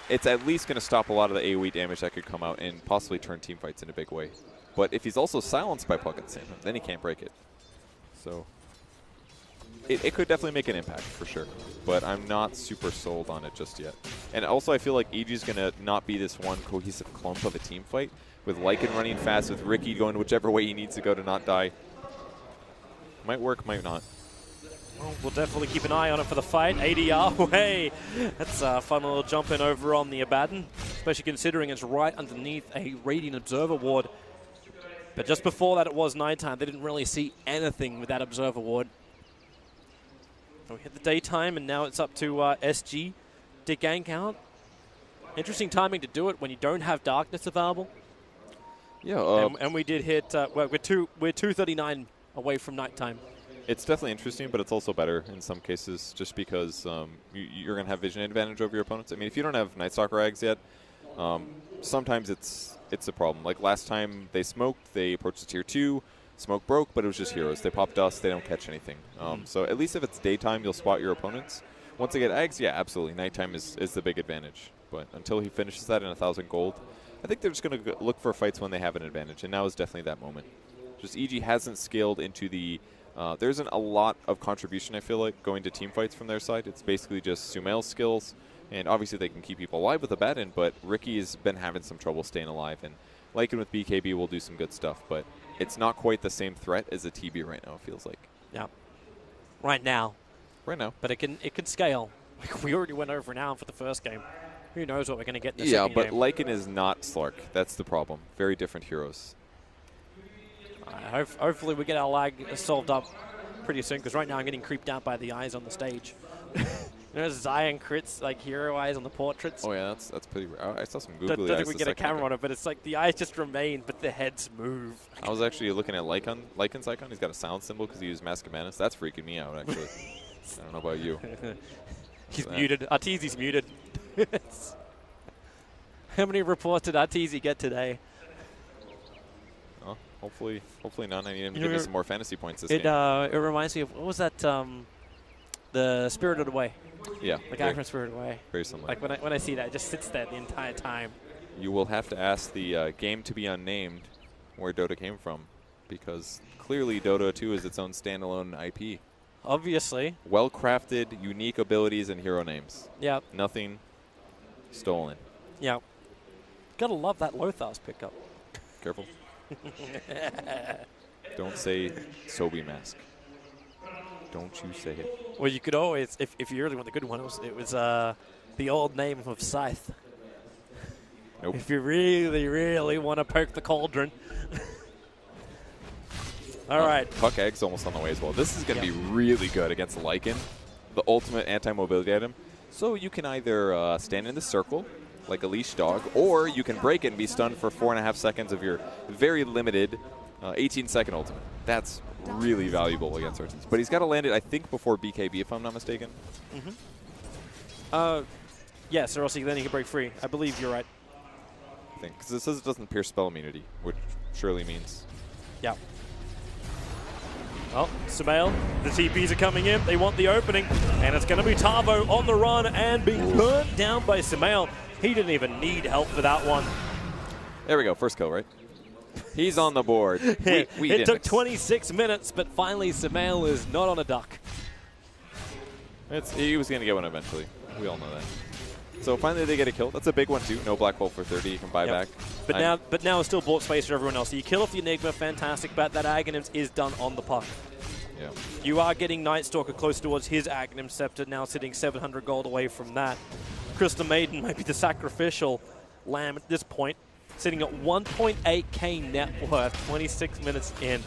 it's at least going to stop a lot of the AoE damage that could come out and possibly turn teamfights in a big way. But if he's also silenced by Puck at the same time, then he can't break it. So it could definitely make an impact for sure, but I'm not super sold on it just yet. And also I feel like EG's going to not be this one cohesive clump of a team fight, with Lycan running fast, with Ricky going whichever way he needs to go to not die. Might work, might not. Well, we'll definitely keep an eye on it for the fight. ADR, hey, that's a fun little jump in over on the Abaddon, especially considering it's right underneath a Radiant Observer Ward. But just before that, it was nighttime. They didn't really see anything with that Observer Ward. So we hit the daytime, and now it's up to SG to gank out. Interesting timing to do it when you don't have Darkness available. Yeah, and we did hit. We're 2:39 away from nighttime. It's definitely interesting, but it's also better in some cases, just because you're going to have vision advantage over your opponents. I mean, if you don't have Night Stalker Rags yet, sometimes it's a problem. Like last time they smoked, they approached the tier 2, smoke broke, but it was just heroes. They pop dust, they don't catch anything. So at least if it's daytime, you'll spot your opponents. Once they get Ags, yeah, absolutely. Nighttime is the big advantage. But until he finishes that in 1,000 gold, I think they're just going to look for fights when they have an advantage, and now is definitely that moment. Just EG hasn't scaled into the... there isn't a lot of contribution, I feel like, going to team fights from their side. It's basically just Sumail's skills, and obviously they can keep people alive with Abaddon, but Ricky has been having some trouble staying alive, and Lycan with BKB will do some good stuff, but it's not quite the same threat as a TB right now, it feels like. Yeah. Right now. Right now. But it can scale. Like we already went over an hour for the first game. Who knows what we're going to get in the second game. Yeah, but Lycan is not Slark. That's the problem. Very different heroes. Hopefully we get our lag solved up pretty soon, because right now I'm getting creeped out by the eyes on the stage. You know, Zion crits, like hero eyes on the portraits. Oh yeah, that's pretty rare. I saw some googly eyes. Don't think we get a camera on it, but it's like the eyes just remain, but the heads move. I was actually looking at Lycan's icon. He's got a sound symbol because he used Mask of Madness. That's freaking me out, actually. I don't know about you. He's muted. Arteezy's muted. How many reports did Arteezy get today? Oh, hopefully none. I need him to give me some more fantasy points this game. It reminds me of, what was that? The Spirited Away. Yeah. The guy from Spirited Away. Very similar. Like when I see that, it just sits there the entire time. You will have to ask the game to be unnamed where Dota came from, because clearly Dota 2 is its own standalone IP. Obviously. Well-crafted, unique abilities and hero names. Yeah. Nothing stolen. Yeah. Gotta love that Lothar's pickup. Careful. Don't say Sobe Mask. Don't you say it. Well, you could always, if you really want the good one, it was the old name of Scythe. Nope. If you really, really want to poke the cauldron. All right. Puck Egg's almost on the way as well. This is going to be really good against Lycan, the ultimate anti-mobility item. So you can either stand in the circle like a leash dog, or you can break it and be stunned for 4.5 seconds of your very limited 18-second ultimate. That's really valuable against Ortiz. But he's got to land it, I think, before BKB, if I'm not mistaken. Yes, or else then he can break free. I believe you're right. I think, because it says it doesn't pierce spell immunity, which surely means. Yeah. Well, Sumail, the TPs are coming in. They want the opening, and it's going to be Tavo on the run and being burnt down by Sumail. He didn't even need help for that one. There we go, first kill, right? He's on the board. It took 26 minutes, but finally Sumail is not on a duck. He was going to get one eventually. We all know that. So finally they get a kill. That's a big one too. No black hole for 30. You can buy back. But now it's still bought space for everyone else. So you kill off the Enigma, fantastic, but that Aghanim is done on the puck. Yeah. You are getting Nightstalker close towards his Aghanim Scepter, now sitting 700 gold away from that. Crystal Maiden might be the sacrificial lamb at this point, sitting at 1.8k net worth, 26 minutes in,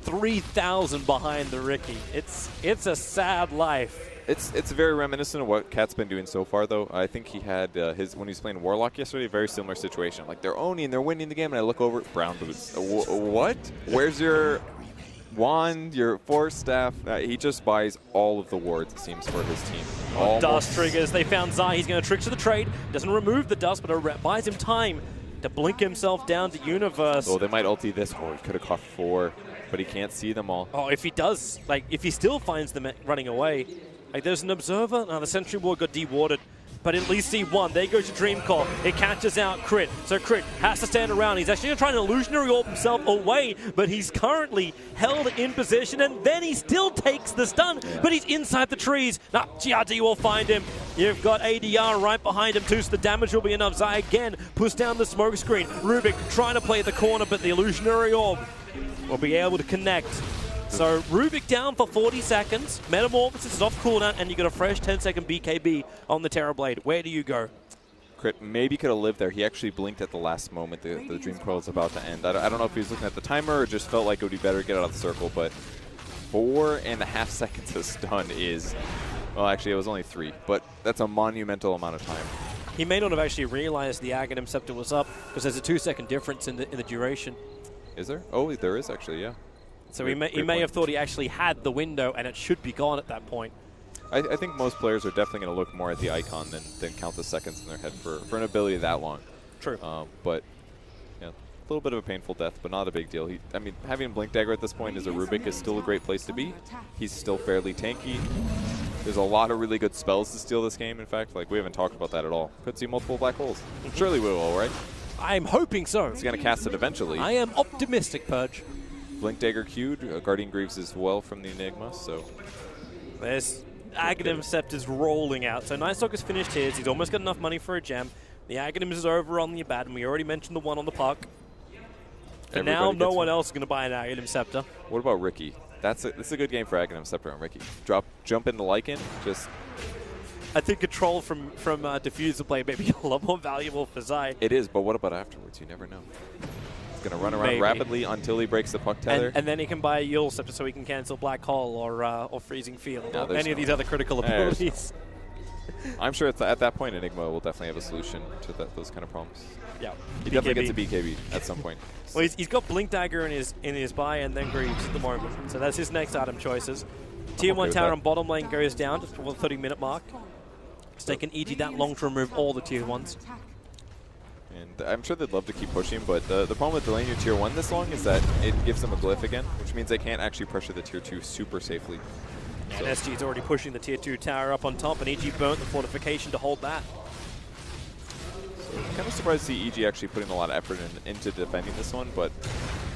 3,000 behind the Ricky. It's a sad life. It's very reminiscent of what Cat's been doing so far, though. I think he had when he was playing Warlock yesterday, a very similar situation. Like, they're owning, they're winning the game, and I look over, brown boots. What? Where's your wand, your force staff? He just buys all of the wards, it seems, for his team. Dust triggers. They found Zai. He's going to trick to the trade. Doesn't remove the dust, but it buys him time to blink himself down to Universe. Oh, they might ulti this. Oh, he could have caught 4, but he can't see them all. Oh, if he does, like, if he still finds them running away. Like, there's an observer. Now, the sentry ward got dewarded, but at least see one. There goes your Dream Call. It catches out Crit. So Crit has to stand around. He's actually going to try an illusionary orb himself away, but he's currently held in position, and then he still takes the stun, but he's inside the trees. Now, GRD will find him. You've got ADR right behind him, too, so the damage will be enough. Zai again puts down the smoke screen. Rubik trying to play the corner, but the illusionary orb will be able to connect. So Rubik down for 40 seconds. Metamorphosis is off cooldown, and you got a fresh 10-second BKB on the Terrorblade. Where do you go? Crit maybe could have lived there. He actually blinked at the last moment. The Dream Coil is about to end. I don't know if he was looking at the timer or just felt like it would be better to get out of the circle, but 4.5 seconds of stun is, well, actually it was only 3, but that's a monumental amount of time. He may not have actually realized the Aghanim Scepter was up, because there's a 2-second difference in the duration. Is there? Oh, there is actually, yeah. So he may have thought he actually had the window, and it should be gone at that point. I think most players are definitely going to look more at the icon than count the seconds in their head for an ability that long. True. But yeah, a little bit of a painful death, but not a big deal. I mean, having Blink Dagger at this point as a Rubik is still a great place to be. He's still fairly tanky. There's a lot of really good spells to steal this game, in fact. Like, we haven't talked about that at all. Could see multiple black holes. Surely we will, right? I'm hoping so. He's going to cast it eventually. I am optimistic, Purge. Blink Dagger queued, Guardian Greaves as well from the Enigma, so... There's Aghanim Scepter's rolling out. So Nightstalker's finished his. He's almost got enough money for a gem. The Aghanim is over on the Abaddon. We already mentioned the one on the puck. For now, no one else is going to buy an Aghanim Scepter. What about Ricky? This is a good game for Aghanim Scepter on Ricky. Jump into Lycan, just... I think control from Diffuser play may be a lot more valuable for Zai. It is, but what about afterwards? You never know. Going to run around rapidly until he breaks the puck tether. And then he can buy a Yule Scepter so he can cancel Black Hole or Freezing Field or any of these other critical abilities. I'm sure at that point Enigma will definitely have a solution to those kind of problems. Yeah. He definitely gets a BKB at some point. Well, he's got Blink Dagger in his buy and then Greaves at the moment. So that's his next item choices. Tier 1 tower on bottom lane goes down just before the 30-minute mark. It's taken EG that long to remove all the Tier 1s. And I'm sure they'd love to keep pushing, but the problem with delaying your Tier 1 this long is that it gives them a glyph again, which means they can't actually pressure the Tier 2 super safely. And SG's already pushing the Tier 2 tower up on top, and EG burnt the fortification to hold that. So I'm kind of surprised to see EG actually putting a lot of effort into defending this one, but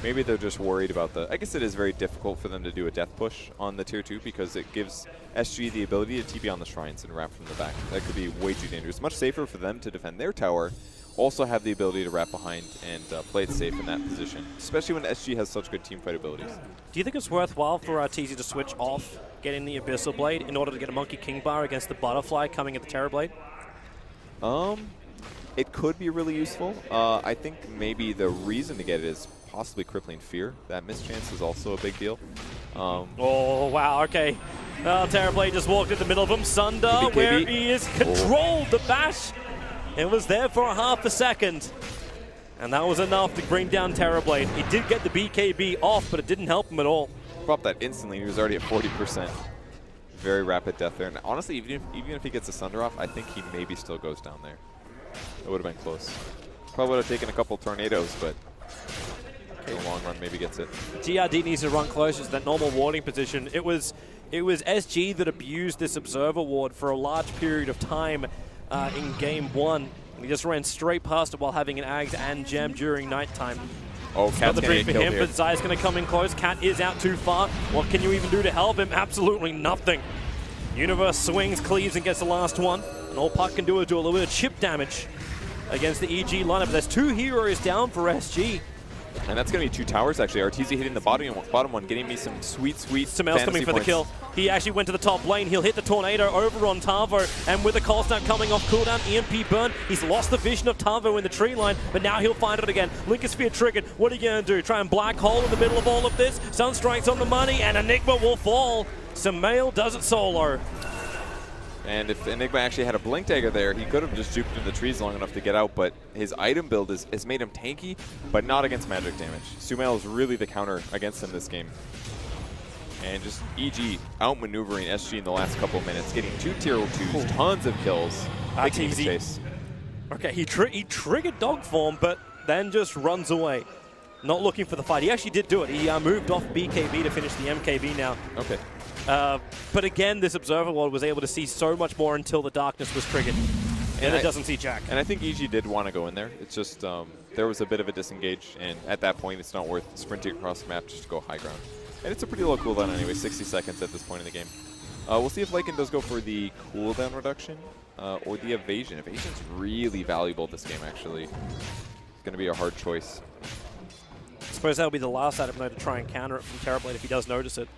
Maybe they're just worried about the... I guess it is very difficult for them to do a death push on the tier 2 because it gives SG the ability to TP on the shrines and wrap from the back. That could be way too dangerous. Much safer for them to defend their tower, also have the ability to wrap behind and play it safe in that position, especially when SG has such good teamfight abilities. Do you think it's worthwhile for TZ to switch off getting the Abyssal Blade in order to get a Monkey King bar against the Butterfly coming at the Terror Blade? It could be really useful. I think maybe the reason to get it is possibly Crippling Fear. That mischance is also a big deal. Oh, wow, okay. Terror Blade just walked in the middle of him. Sunder, where he is, controlled the bash. It was there for a half a second. And that was enough to bring down Terror Blade. He did get the BKB off, but it didn't help him at all. Dropped that instantly. He was already at 40%. Very rapid death there. And honestly, even if he gets a Sunder off, I think he maybe still goes down there. It would have been close. Probably would have taken a couple tornadoes, but in the long run, maybe gets it. GRD needs to run closer to that normal warding position. It was SG that abused this Observer ward for a large period of time in Game 1. He just ran straight past it while having an Ags and Gem during nighttime. Oh, Cat's going to get killed here. But Zai's going to come in close. Cat is out too far. What can you even do to help him? Absolutely nothing. Universe swings, cleaves, and gets the last one. And all Puck can do is do a little bit of chip damage against the EG lineup. But there's 2 heroes down for SG. And that's going to be 2 towers, actually. RTZ hitting the bottom one, getting me some sweet Samel's coming for the kill. He actually went to the top lane. He'll hit the Tornado over on Tavo. And with the Cold Snap coming off cooldown, EMP burn. He's lost the vision of Tavo in the tree line, but now he'll find it again. Linker Sphere triggered. What are you going to do? Try and black hole in the middle of all of this? Sunstrike's on the money, and Enigma will fall. Sumail does it solo. And if Enigma actually had a Blink Dagger there, he could have just juked in the trees long enough to get out, but his item build has made him tanky, but not against magic damage. Sumail is really the counter against him this game. And just EG outmaneuvering SG in the last couple of minutes, getting 2 tier 2s, tons of kills. Making the chase. Okay, he triggered dog form, but then just runs away. Not looking for the fight. He actually did do it. He moved off BKB to finish the MKB now. Okay. But again, this Observer Ward was able to see so much more until the darkness was triggered. And it doesn't see Jack. And I think EG did want to go in there. It's just there was a bit of a disengage, and at that point, it's not worth sprinting across the map just to go high ground. And it's a pretty low cooldown anyway, 60 seconds at this point in the game. We'll see if Lycan does go for the cooldown reduction or the evasion. Evasion's really valuable this game, actually. It's going to be a hard choice. I suppose that'll be the last item though to try and counter it from Terrorblade if he does notice it.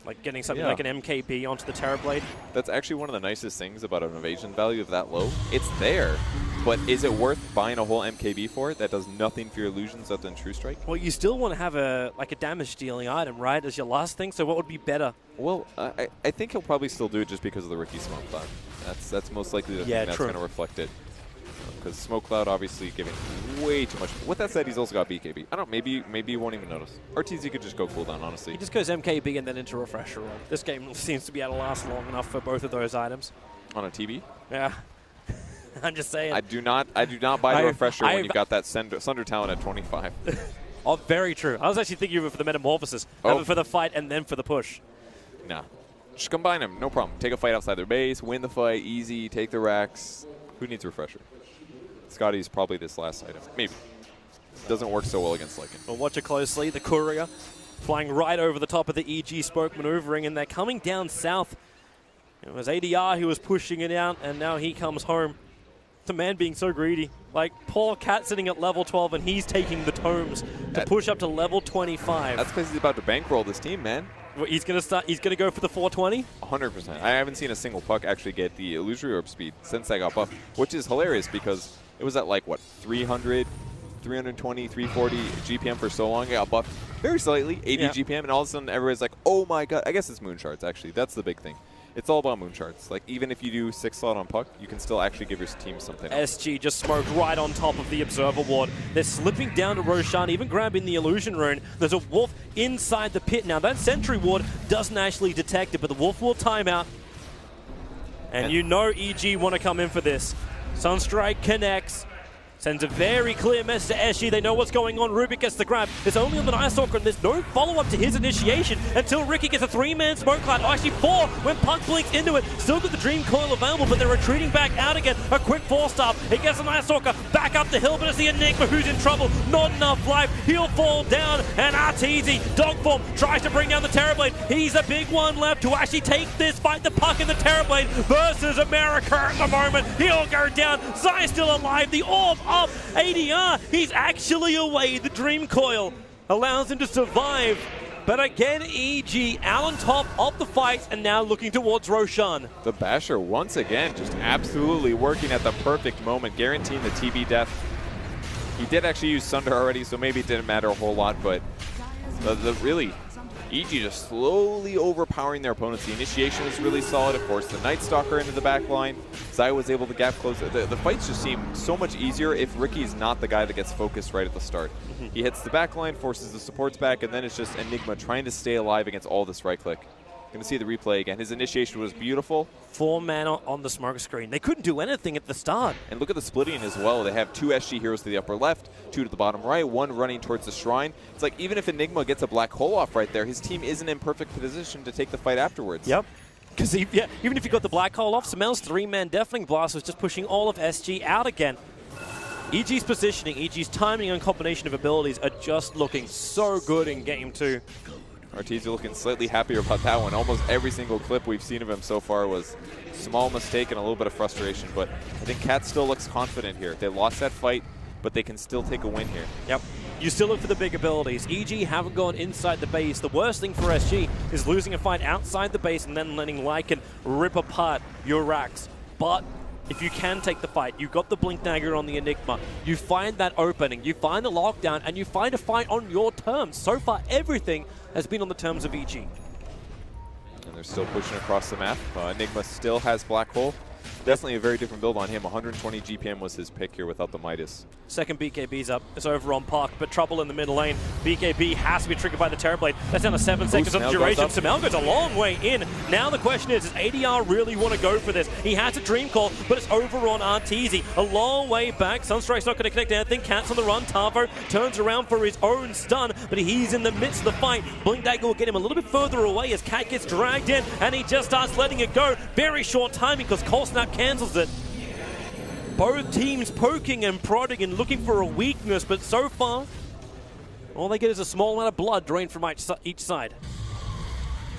Like getting something like an MKB onto the Terrorblade. That's actually one of the nicest things about an evasion value of that low. It's there, but is it worth buying a whole MKB for it that does nothing for your illusions other than True Strike? Well, you still want to have a damage dealing item, right, as your last thing, so what would be better? Well, I think he'll probably still do it just because of the Ricky Smoke Cloud. That's most likely the thing that's going to reflect it. Because Smoke Cloud obviously giving way too much. With that said, he's also got BKB. I don't know, maybe you won't even notice. RTZ could just go cooldown, honestly. He just goes MKB and then into Refresher Roll. This game seems to be able to last long enough for both of those items. On a TB? Yeah. I'm just saying. I do not buy the Refresher when you got that Sunder talent at 25. Oh, very true. I was actually thinking of it for the Metamorphosis. Have it for the fight and then for the push. Nah. Just combine them, no problem. Take a fight outside their base, win the fight, easy, take the racks. Who needs Refresher? Scotty's probably this last item. Maybe. Doesn't work so well against Lycan. Well, watch it closely. The Courier flying right over the top of the EG Spoke maneuvering, and they're coming down south. It was ADR who was pushing it out, and now he comes home. The man being so greedy. Like, poor Cat sitting at level 12, and he's taking the tomes to push up to level 25. That's because he's about to bankroll this team, man. He's going to go for the 420? 100%. I haven't seen a single Puck actually get the Illusory Orb speed since I got buffed, which is hilarious because it was at like, what, 300, 320, 340 GPM for so long. I got buffed very slightly, 80 GPM, and all of a sudden everybody's like, oh my god. I guess it's moon shards, actually. That's the big thing. It's all about moon shards. Like, even if you do 6 slot on Puck, you can still actually give your team something else. SG just smoked right on top of the Observer Ward. They're slipping down to Roshan, even grabbing the Illusion Rune. There's a Wolf inside the pit. Now, that Sentry Ward doesn't actually detect it, but the Wolf will time out. And you know EG want to come in for this. Sunstrike connects. Sends a very clear message to SG. They know what's going on. Rubik gets the grab. It's only on the Night Stalker, and there's no follow-up to his initiation until Ricky gets a 3-man smoke cloud. Oh, actually 4 when Punk blinks into it. Still got the Dream Coil available, but they're retreating back out again. A quick 4-star. He gets the Night Stalker back up the hill, but it's the Enigma who's in trouble. Not enough life. He'll fall down, and Arteezy, dog form, tries to bring down the Terrorblade. He's a big one left to actually take this fight. The Puck and the Terrorblade versus America at the moment. He'll go down. Zai's still alive. The orb up. ADR, he's actually away. The Dream Coil allows him to survive. But again, EG out on top of the fight and now looking towards Roshan. The Basher once again just absolutely working at the perfect moment, guaranteeing the TV death. He did actually use Sunder already, so maybe it didn't matter a whole lot, but really, EG just slowly overpowering their opponents. The initiation was really solid, of course. The Night Stalker into the back line. Zai was able to gap close. The fights just seem so much easier if Ricky's not the guy that gets focused right at the start. He hits the back line, forces the supports back, and then it's just Enigma trying to stay alive against all this right click. Going to see the replay again. His initiation was beautiful. 4 mana on the smoke screen. They couldn't do anything at the start. And look at the splitting as well. They have 2 SG heroes to the upper left, 2 to the bottom right, 1 running towards the shrine. It's like even if Enigma gets a black hole off right there, his team isn't in perfect position to take the fight afterwards. Yep. Because even if you got the black hole off, Samel's 3-man Deafening Blast was just pushing all of SG out again. EG's positioning, EG's timing and combination of abilities are just looking so good in Game 2. Arteezy looking slightly happier about that one. Almost every single clip we've seen of him so far was small mistake and a little bit of frustration, but I think Cat still looks confident here. They lost that fight, but they can still take a win here. Yep. You still look for the big abilities. EG haven't gone inside the base. The worst thing for SG is losing a fight outside the base and then letting Lycan rip apart your racks. But if you can take the fight, you've got the Blink Dagger on the Enigma, you find that opening, you find the lockdown, and you find a fight on your terms. So far, everything has been on the terms of EG. And they're still pushing across the map. Enigma still has Black Hole. Definitely a very different build on him. 120 GPM was his pick here without the Midas. Second BKB's up. It's over on Park, but trouble in the middle lane. BKB has to be triggered by the Terrorblade. That's down to 7 seconds of duration. Samel goes a long way in. Now the question is, does ADR really want to go for this? He has a Dream Call, but it's over on Arteezy. A long way back. Sunstrike's not going to connect anything. Cat's on the run. Tavo turns around for his own stun, but he's in the midst of the fight. Blink Dagger will get him a little bit further away as Cat gets dragged in, and he just starts letting it go. Very short timing because Cold Snap cancels it. Both teams poking and prodding and looking for a weakness, but so far, all they get is a small amount of blood drained from each side.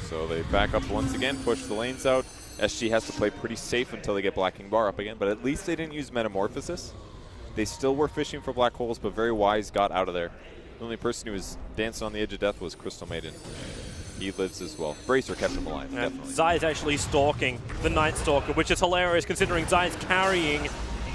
So they back up once again, push the lanes out. SG has to play pretty safe until they get Black King Bar up again, but at least they didn't use Metamorphosis. They still were fishing for black holes, but very wise got out of there. The only person who was dancing on the edge of death was Crystal Maiden. He lives as well. Bracer kept him alive, definitely. Zai is actually stalking the Night Stalker, which is hilarious considering Zai's carrying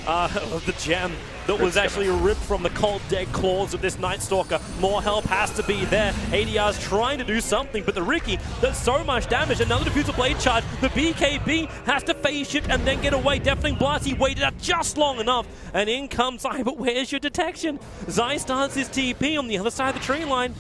the gem that was actually ripped from the cold dead claws of this Night Stalker. More help has to be there. ADR's trying to do something, but the Ricky does so much damage. Another Diffusal Blade charge. The BKB has to phase shift and then get away. Deafening Blast, he waited out just long enough, and in comes Zai, but where's your detection? Zai starts his TP on the other side of the tree line,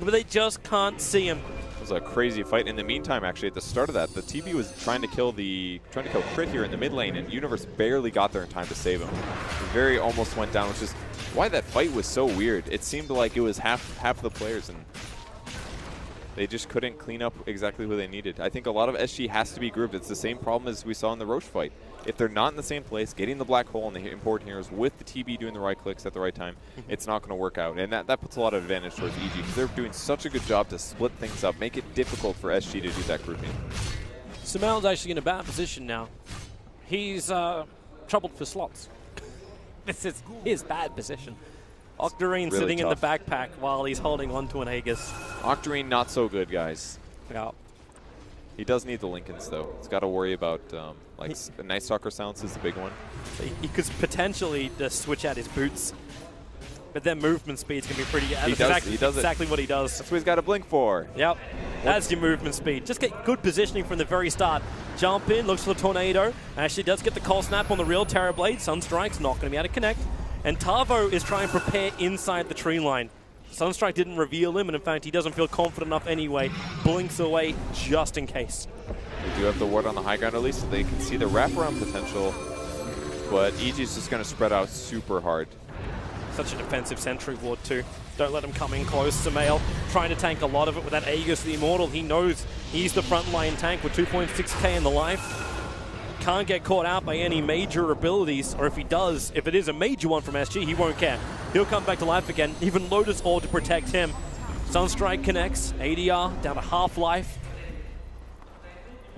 but they just can't see him. It was a crazy fight. In the meantime, actually, at the start of that, the TV was trying to kill Crit here in the mid lane, and Universe barely got there in time to save him. He very almost went down, which is why that fight was so weird. It seemed like it was half the players, and they just couldn't clean up exactly who they needed. I think a lot of SG has to be grouped. It's the same problem as we saw in the Roche fight. If they're not in the same place, getting the black hole and the important heroes with the TB doing the right clicks at the right time, it's not going to work out. And that puts a lot of advantage towards EG because they're doing such a good job to split things up, make it difficult for SG to do that grouping. Samel's actually in a bad position now. He's troubled for slots. This is his bad position. Octarine really sitting tough in the backpack while he's holding on to an Aegis. Octarine not so good, guys. Yeah. He does need the Lincolns, though. He's got to worry about, like, the Night Stalker silence is the big one. He could potentially just switch out his boots, but their movement speed's going to be pretty... He does exactly what he does. That's what he's got to blink for. Yep. That's your movement speed. Just get good positioning from the very start. Jump in, looks for the Tornado. Actually does get the Cold Snap on the real Terrorblade. Sunstrike's not going to be able to connect. And Tavo is trying to prepare inside the tree line. Sunstrike didn't reveal him, and in fact, he doesn't feel confident enough anyway. Blinks away just in case. They do have the ward on the high ground at least, so they can see the wraparound potential. but EG's just going to spread out super hard. Such a defensive sentry ward too. Don't let him come in close. Samael trying to tank a lot of it with that Aegis the Immortal. He knows he's the frontline tank with 2.6k in the life. Can't get caught out by any major abilities, or if he does, if it is a major one from SG, he won't care. He'll come back to life again. Even Lotus Orb to protect him. Sunstrike connects. ADR down to half life.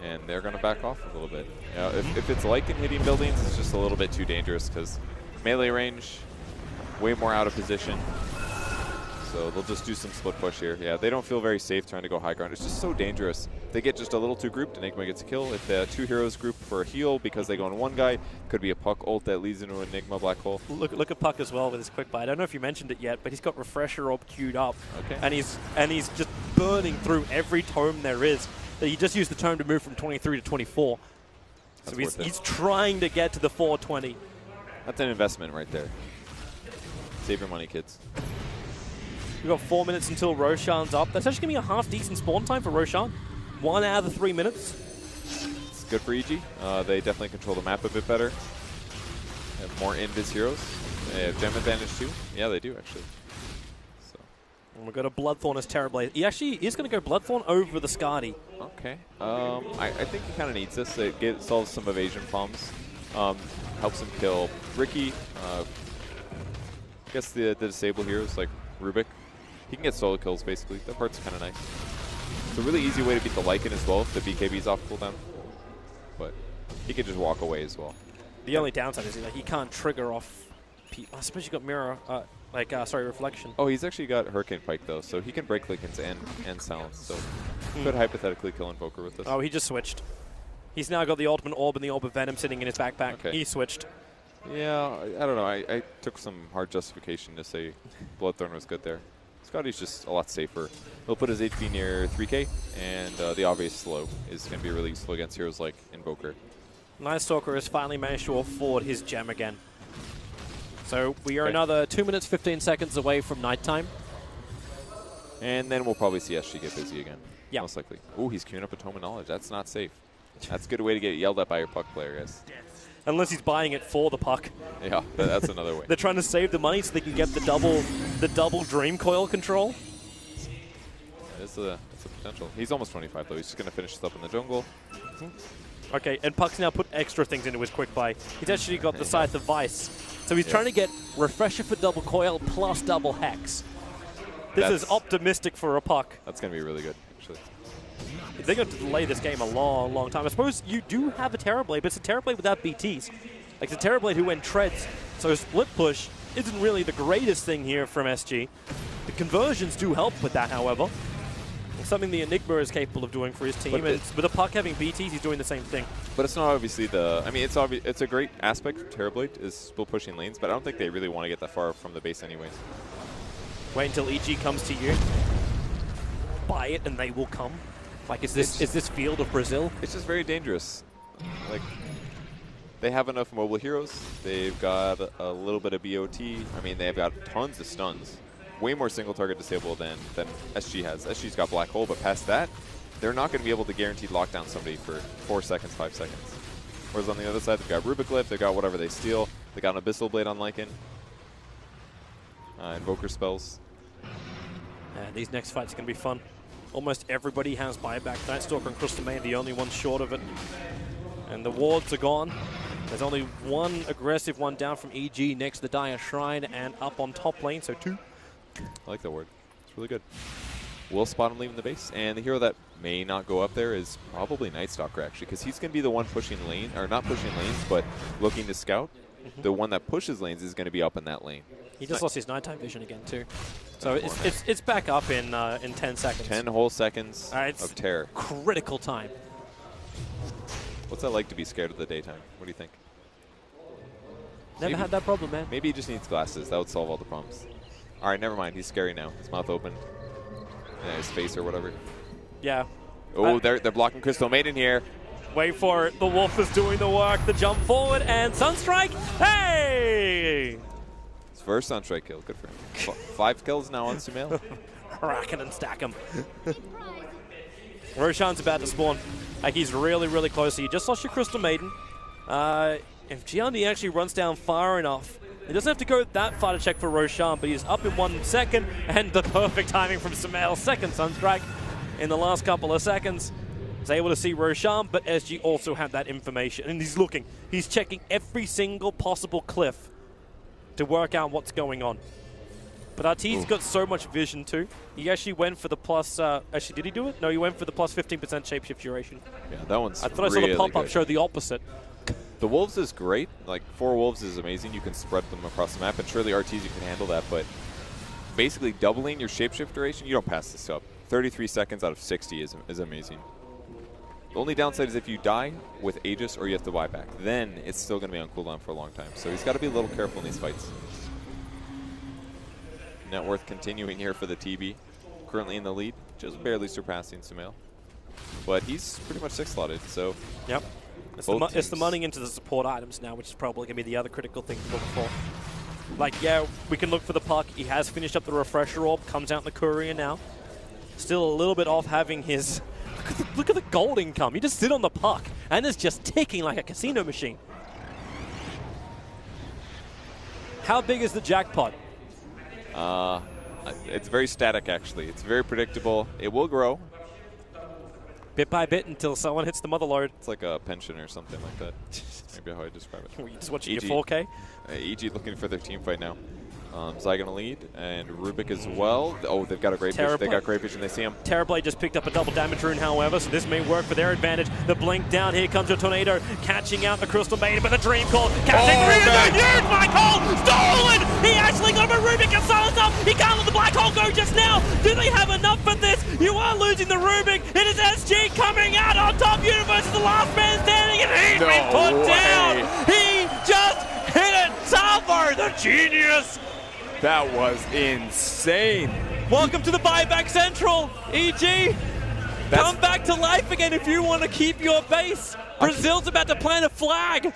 And they're going to back off a little bit. You know, if it's like in hitting buildings, it's just a little bit too dangerous because melee range, way more out of position. So they'll just do some split push here. Yeah, they don't feel very safe trying to go high ground. It's just so dangerous. They get just a little too grouped, Enigma gets a kill. If the two heroes group for a heal because they go on one guy, could be a Puck ult that leads into Enigma black hole. Look at Puck as well with his quick buy. I don't know if you mentioned it yet, but he's got Refresher Orb queued up. Okay. And he's just burning through every tome there is. He just used the tome to move from 23 to 24. So he's trying to get to the 420. That's an investment right there. Save your money, kids. We've got 4 minutes until Roshan's up. That's actually going to be a half-decent spawn time for Roshan. 1 out of the 3 minutes. It's good for EG. They definitely control the map a bit better. Have more invis heroes. They have gem advantage too. Yeah, they do actually. So. And we've got a Bloodthorn as Terrorblade. He actually is going to go Bloodthorn over the Skadi. Okay. I think he kind of needs this. It solves some evasion problems. Helps him kill Ricky. I guess the disable heroes like Rubik. He can get solo kills basically. That part's kind of nice. It's a really easy way to beat the Lycan as well if the BKB's off cooldown. But he could just walk away as well. The only downside is that he can't trigger off. I suppose you got Mirror, Reflection. Oh, he's actually got Hurricane Pike though, so he can break Lycans and Silence. So could hypothetically kill Invoker with this. Oh, he just switched. He's now got the Ultimate Orb and the Orb of Venom sitting in his backpack. Okay. He switched. Yeah, I don't know. I took some hard justification to say Bloodthorn was good there. Scotty's just a lot safer. He'll put his HP near 3k, and the obvious slow is going to be really useful against heroes like Invoker. Night Stalker has finally managed to afford his gem again. So we are another 2 minutes, 15 seconds away from nighttime. And then we'll probably see SG get busy again. Yeah. Most likely. Ooh, he's queuing up a Tome of Knowledge. That's not safe. That's a good way to get yelled at by your Puck player, guys. Unless he's buying it for the Puck. Yeah, that's another way. They're trying to save the money so they can get the double Dream Coil control. It's a potential. He's almost 25 though. He's just going to finish this up in the jungle. Okay, and Puck's now put extra things into his quick buy. He's actually got the Scythe of Vice. So he's trying to get Refresher for double coil plus double Hex. This is optimistic for a Puck. That's going to be really good, actually. They're going to delay this game a long, long time. I suppose you do have a Terrorblade, but it's a Terrorblade without BTs. Like, it's a Terrorblade who went treads, so split push isn't really the greatest thing here from SG. The conversions do help with that, however. It's something the Enigma is capable of doing for his team, and with a Puck having BTs, he's doing the same thing. But it's not obviously the... I mean, it's a great aspect for Terrorblade, is split pushing lanes, but I don't think they really want to get that far from the base anyways. Wait until EG comes to you. Buy it, and they will come. Like, is this Field of Brazil? It's just very dangerous. Like, they have enough mobile heroes. They've got a little bit of BOT. I mean, they've got tons of stuns. Way more single target disable than SG has. SG's got Black Hole, but past that, they're not going to be able to guaranteed lock down somebody for 4 seconds, 5 seconds. Whereas on the other side, they've got Rubik, they've got whatever they steal. They got an Abyssal Blade on Lycan. Invoker spells. These next fights are going to be fun. Almost everybody has buyback. Nightstalker and Crystal Main, the only ones short of it. And the wards are gone. There's only one aggressive one down from EG next to the Dire Shrine and up on top lane, so 2. I like that word. It's really good. We'll spot him leaving the base. And the hero that may not go up there is probably Nightstalker, actually, because he's going to be the one pushing lane, or not pushing lanes, but looking to scout. The one that pushes lanes is going to be up in that lane. He just lost his nighttime vision again, too. So it's back up in 10 seconds. 10 whole seconds of terror. Critical time. What's that like to be scared of the daytime? What do you think? Never had that problem, man. Maybe he just needs glasses. That would solve all the problems. All right, never mind. He's scary now. His mouth open. Yeah, his face or whatever. Yeah. Oh, they're blocking Crystal Maiden here. Wait for it. The Wolf is doing the work. The jump forward and Sunstrike. Hey! His first Sunstrike kill. Good for him. 5 kills now on Sumail. Rack and stack him. Roshan's about to spawn. Like, he's really, really close. You just lost your Crystal Maiden. if GRD actually runs down far enough, he doesn't have to go that far to check for Roshan, but he's up in 1 second, and the perfect timing from Sumail. Second Sunstrike in the last couple of seconds. He's able to see Roshan, but SG also had that information, and he's looking. He's checking every single possible cliff to work out what's going on. But RT's got so much vision too. He actually went for the plus, actually did he do it? No, he went for the plus 15% shapeshift duration. Yeah, that one's I thought really I saw the pop-up good. show the opposite. The Wolves is great. Like, 4 Wolves is amazing. You can spread them across the map, and surely RTs, you can handle that, but basically doubling your shapeshift duration, you don't pass this up. 33 seconds out of 60 is amazing. The only downside is if you die with Aegis or you have to buy back. Then it's still going to be on cooldown for a long time. So he's got to be a little careful in these fights. Net worth continuing here for the TB. Currently in the lead, just barely surpassing Sumail. But he's pretty much 6-slotted, so... Yep. It's the money into the support items now, which is probably going to be the other critical thing to look for. Like, yeah, we can look for the puck. He has finished up the refresher orb, comes out in the courier now. Still a little bit off having his... Look at the gold income. He just sit on the puck, and it's just ticking like a casino machine. How big is the jackpot? It's very static, actually. It's very predictable. It will grow. Bit by bit until someone hits the mother load. It's like a pension or something like that. Maybe how I describe it. You just watching EG, your 4K? EG looking for their team fight now. Zai gonna lead, and Rubik as well. Oh, they've got a great vision. They got great vision. They see him. Terrorblade just picked up a double damage rune, however, so this may work for their advantage. The blink down, here comes a tornado, catching out the Crystal Maiden, but the Dream Call, catching Rubik, huge black hole, stolen! He actually got a Rubik and silence up. He can't let the black hole go just now. Do they have enough for this? You are losing the Rubik. It is SG coming out on top. Universe is the last man standing, and he's been put down. He just hit it. Salvo, the genius. That was insane. Welcome to the buyback central, EG. Come back to life again if you want to keep your base. Brazil's about to plant a flag.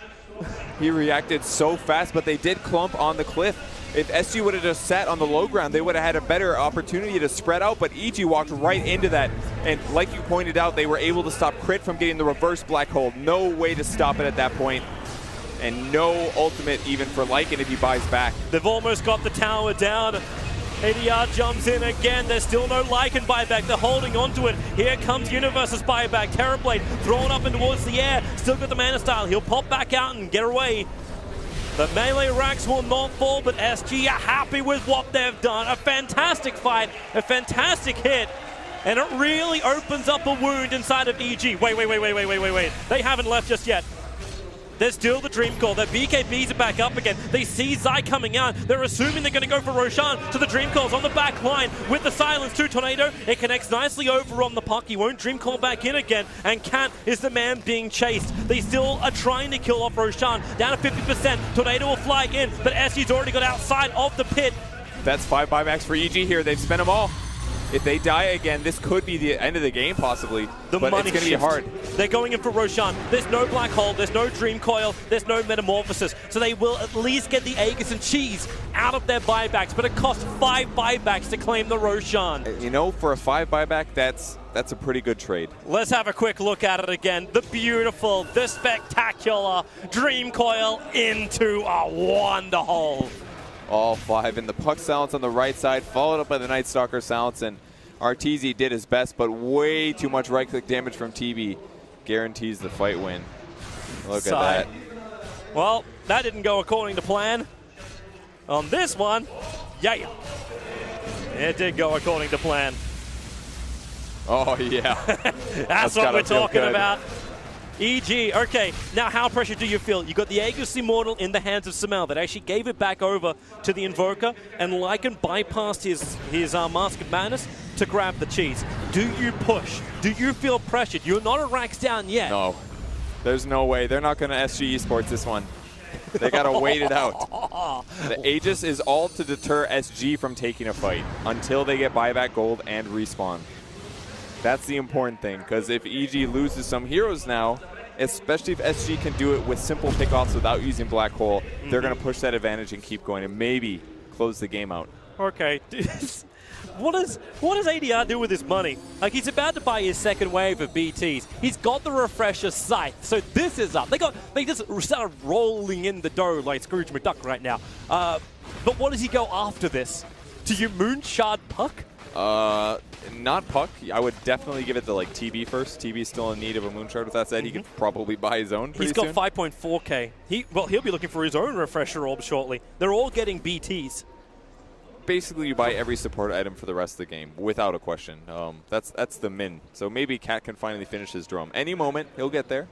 He reacted so fast, but they did clump on the cliff. If SG would have just sat on the low ground, they would have had a better opportunity to spread out, but EG walked right into that. And like you pointed out, they were able to stop Crit from getting the reverse black hole. No way to stop it at that point. And no ultimate even for Lycan if he buys back. They've almost got the tower down. ADR jumps in again. There's still no Lycan buyback. They're holding on to it. Here comes Universe's buyback. Terrorblade thrown up and towards the air. Still got the mana style. He'll pop back out and get away. The melee racks will not fall, but SG are happy with what they've done. A fantastic fight, a fantastic hit, and it really opens up a wound inside of EG. Wait. They haven't left just yet. There's still the Dream Call. Their BKBs are back up again. They see Zai coming out. They're assuming they're going to go for Roshan. So the Dream Call's on the back line with the silence to Tornado. It connects nicely over on the puck. He won't Dream Call back in again. And Cat is the man being chased. They still are trying to kill off Roshan. Down to 50%. Tornado will fly in, but SG's already got outside of the pit. That's 5 buybacks for EG here. They've spent them all. If they die again, this could be the end of the game, possibly. But it's going to be hard. They're going in for Roshan. There's no black hole. There's no Dream Coil. There's no Metamorphosis. So they will at least get the Aegis and Cheese out of their buybacks. But it costs 5 buybacks to claim the Roshan. You know, for a 5 buyback, that's a pretty good trade. Let's have a quick look at it again. The beautiful, the spectacular Dream Coil into a Wonder Hole. All 5 in the puck silence on the right side, followed up by the Night Stalker silence, and Arteezy did his best, but way too much right-click damage from TB guarantees the fight win. Look at that. Well, that didn't go according to plan. On this one, yeah, it did go according to plan. Oh, yeah. That's what we're talking about. EG, okay, now how pressured do you feel? You got the Aegis Immortal in the hands of Sumail that actually gave it back over to the Invoker, and Lycan bypassed his Mask of Madness to grab the cheese. Do you push? Do you feel pressured? You're not a racks down yet. No, there's no way. They're not going to SG eSports this one. They got to wait it out. The Aegis is all to deter SG from taking a fight until they get buyback gold and respawn. That's the important thing, because if EG loses some heroes now, especially if SG can do it with simple pickoffs without using Black Hole, they're going to push that advantage and keep going and maybe close the game out. Okay. What does ADR do with his money? Like, he's about to buy his second wave of BTs. He's got the refresher scythe, so this is up. They just started rolling in the dough like Scrooge McDuck right now. But what does he go after this? Do you moonshot Puck? Not Puck. I would definitely give it to like TB first. TB's still in need of a moonshard. With that said, he could probably buy his own pretty soon. He's got 5.4k. He'll be looking for his own refresher orb shortly. They're all getting BTs. Basically, you buy every support item for the rest of the game, without a question. That's the min. So maybe Cat can finally finish his drum. Any moment, he'll get there.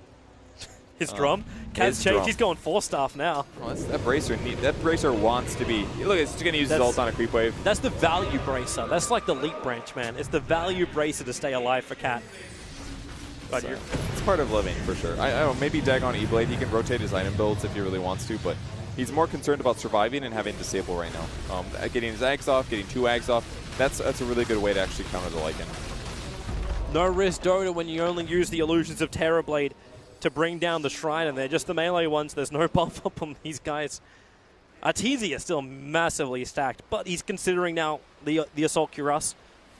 His drum? Cat's changed. He's going 4-staff now. Well, that bracer wants to be. Look, it's going to use his ult on a creep wave. That's the value bracer. That's like the leap branch, man. It's the value bracer to stay alive for Cat. But it's part of living, for sure. I don't know, maybe Dagon E-Blade, he can rotate his item builds if he really wants to, but he's more concerned about surviving and having Disable right now. Getting his Ags off, getting 2 Ags off, that's a really good way to actually counter the Lycan. No risk Dota when you only use the illusions of Terrorblade to bring down the Shrine, and they're just the melee ones. There's no buff up on these guys. Arteezy is still massively stacked, but he's considering now the Assault Cuirass.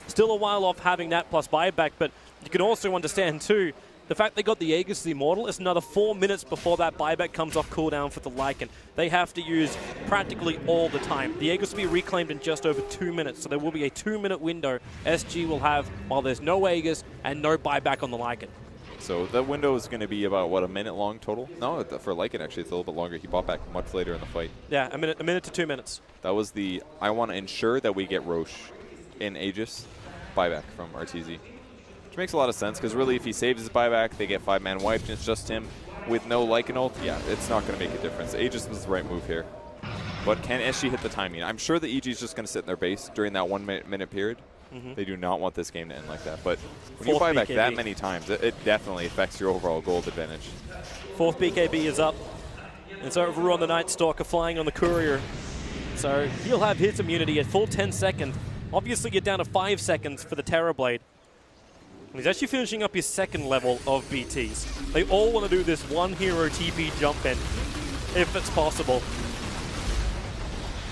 Still a while off having that plus buyback, but you can also understand too, the fact they got the Aegis the Immortal is another 4 minutes before that buyback comes off cooldown for the Lycan. They have to use practically all the time. The Aegis will be reclaimed in just over 2 minutes, so there will be a 2-minute window SG will have while there's no Aegis and no buyback on the Lycan. So that window is going to be about, what, a minute long total? No, for Lycan actually it's a little bit longer. He bought back much later in the fight. Yeah, a minute to 2 minutes. That was the, I want to ensure that we get Roche in Aegis buyback from Arteezy. Which makes a lot of sense, because really if he saves his buyback, they get 5-man wiped, and it's just him with no Lycan ult. Yeah, it's not going to make a difference. Aegis was the right move here. But can SG hit the timing? I'm sure the EG is just going to sit in their base during that 1 minute period. They do not want this game to end like that. But when you buy back that many times, it definitely affects your overall gold advantage. 4th BKB is up. It's over on the Night Stalker flying on the Courier. So he'll have his immunity at full 10 seconds. Obviously you're down to 5 seconds for the Terrorblade. And he's actually finishing up his 2nd level of BTs. They all want to do this one hero TP jump in, if it's possible.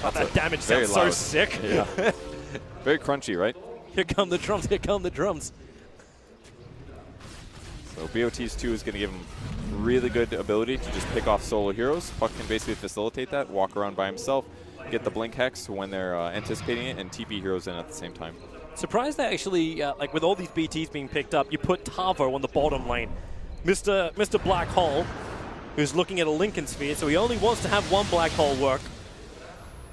But that damage sounds so sick. Yeah. Very crunchy, right? Here come the drums, here come the drums. So BOT's 2 is going to give him really good ability to just pick off solo heroes. Puck can basically facilitate that, walk around by himself, get the Blink Hex when they're anticipating it, and TP heroes in at the same time. Surprised that actually, like with all these BTs being picked up, you put Tavo on the bottom lane. Mr. Black Hole, who's looking at a Lincoln Sphere, so he only wants to have one Black Hole work.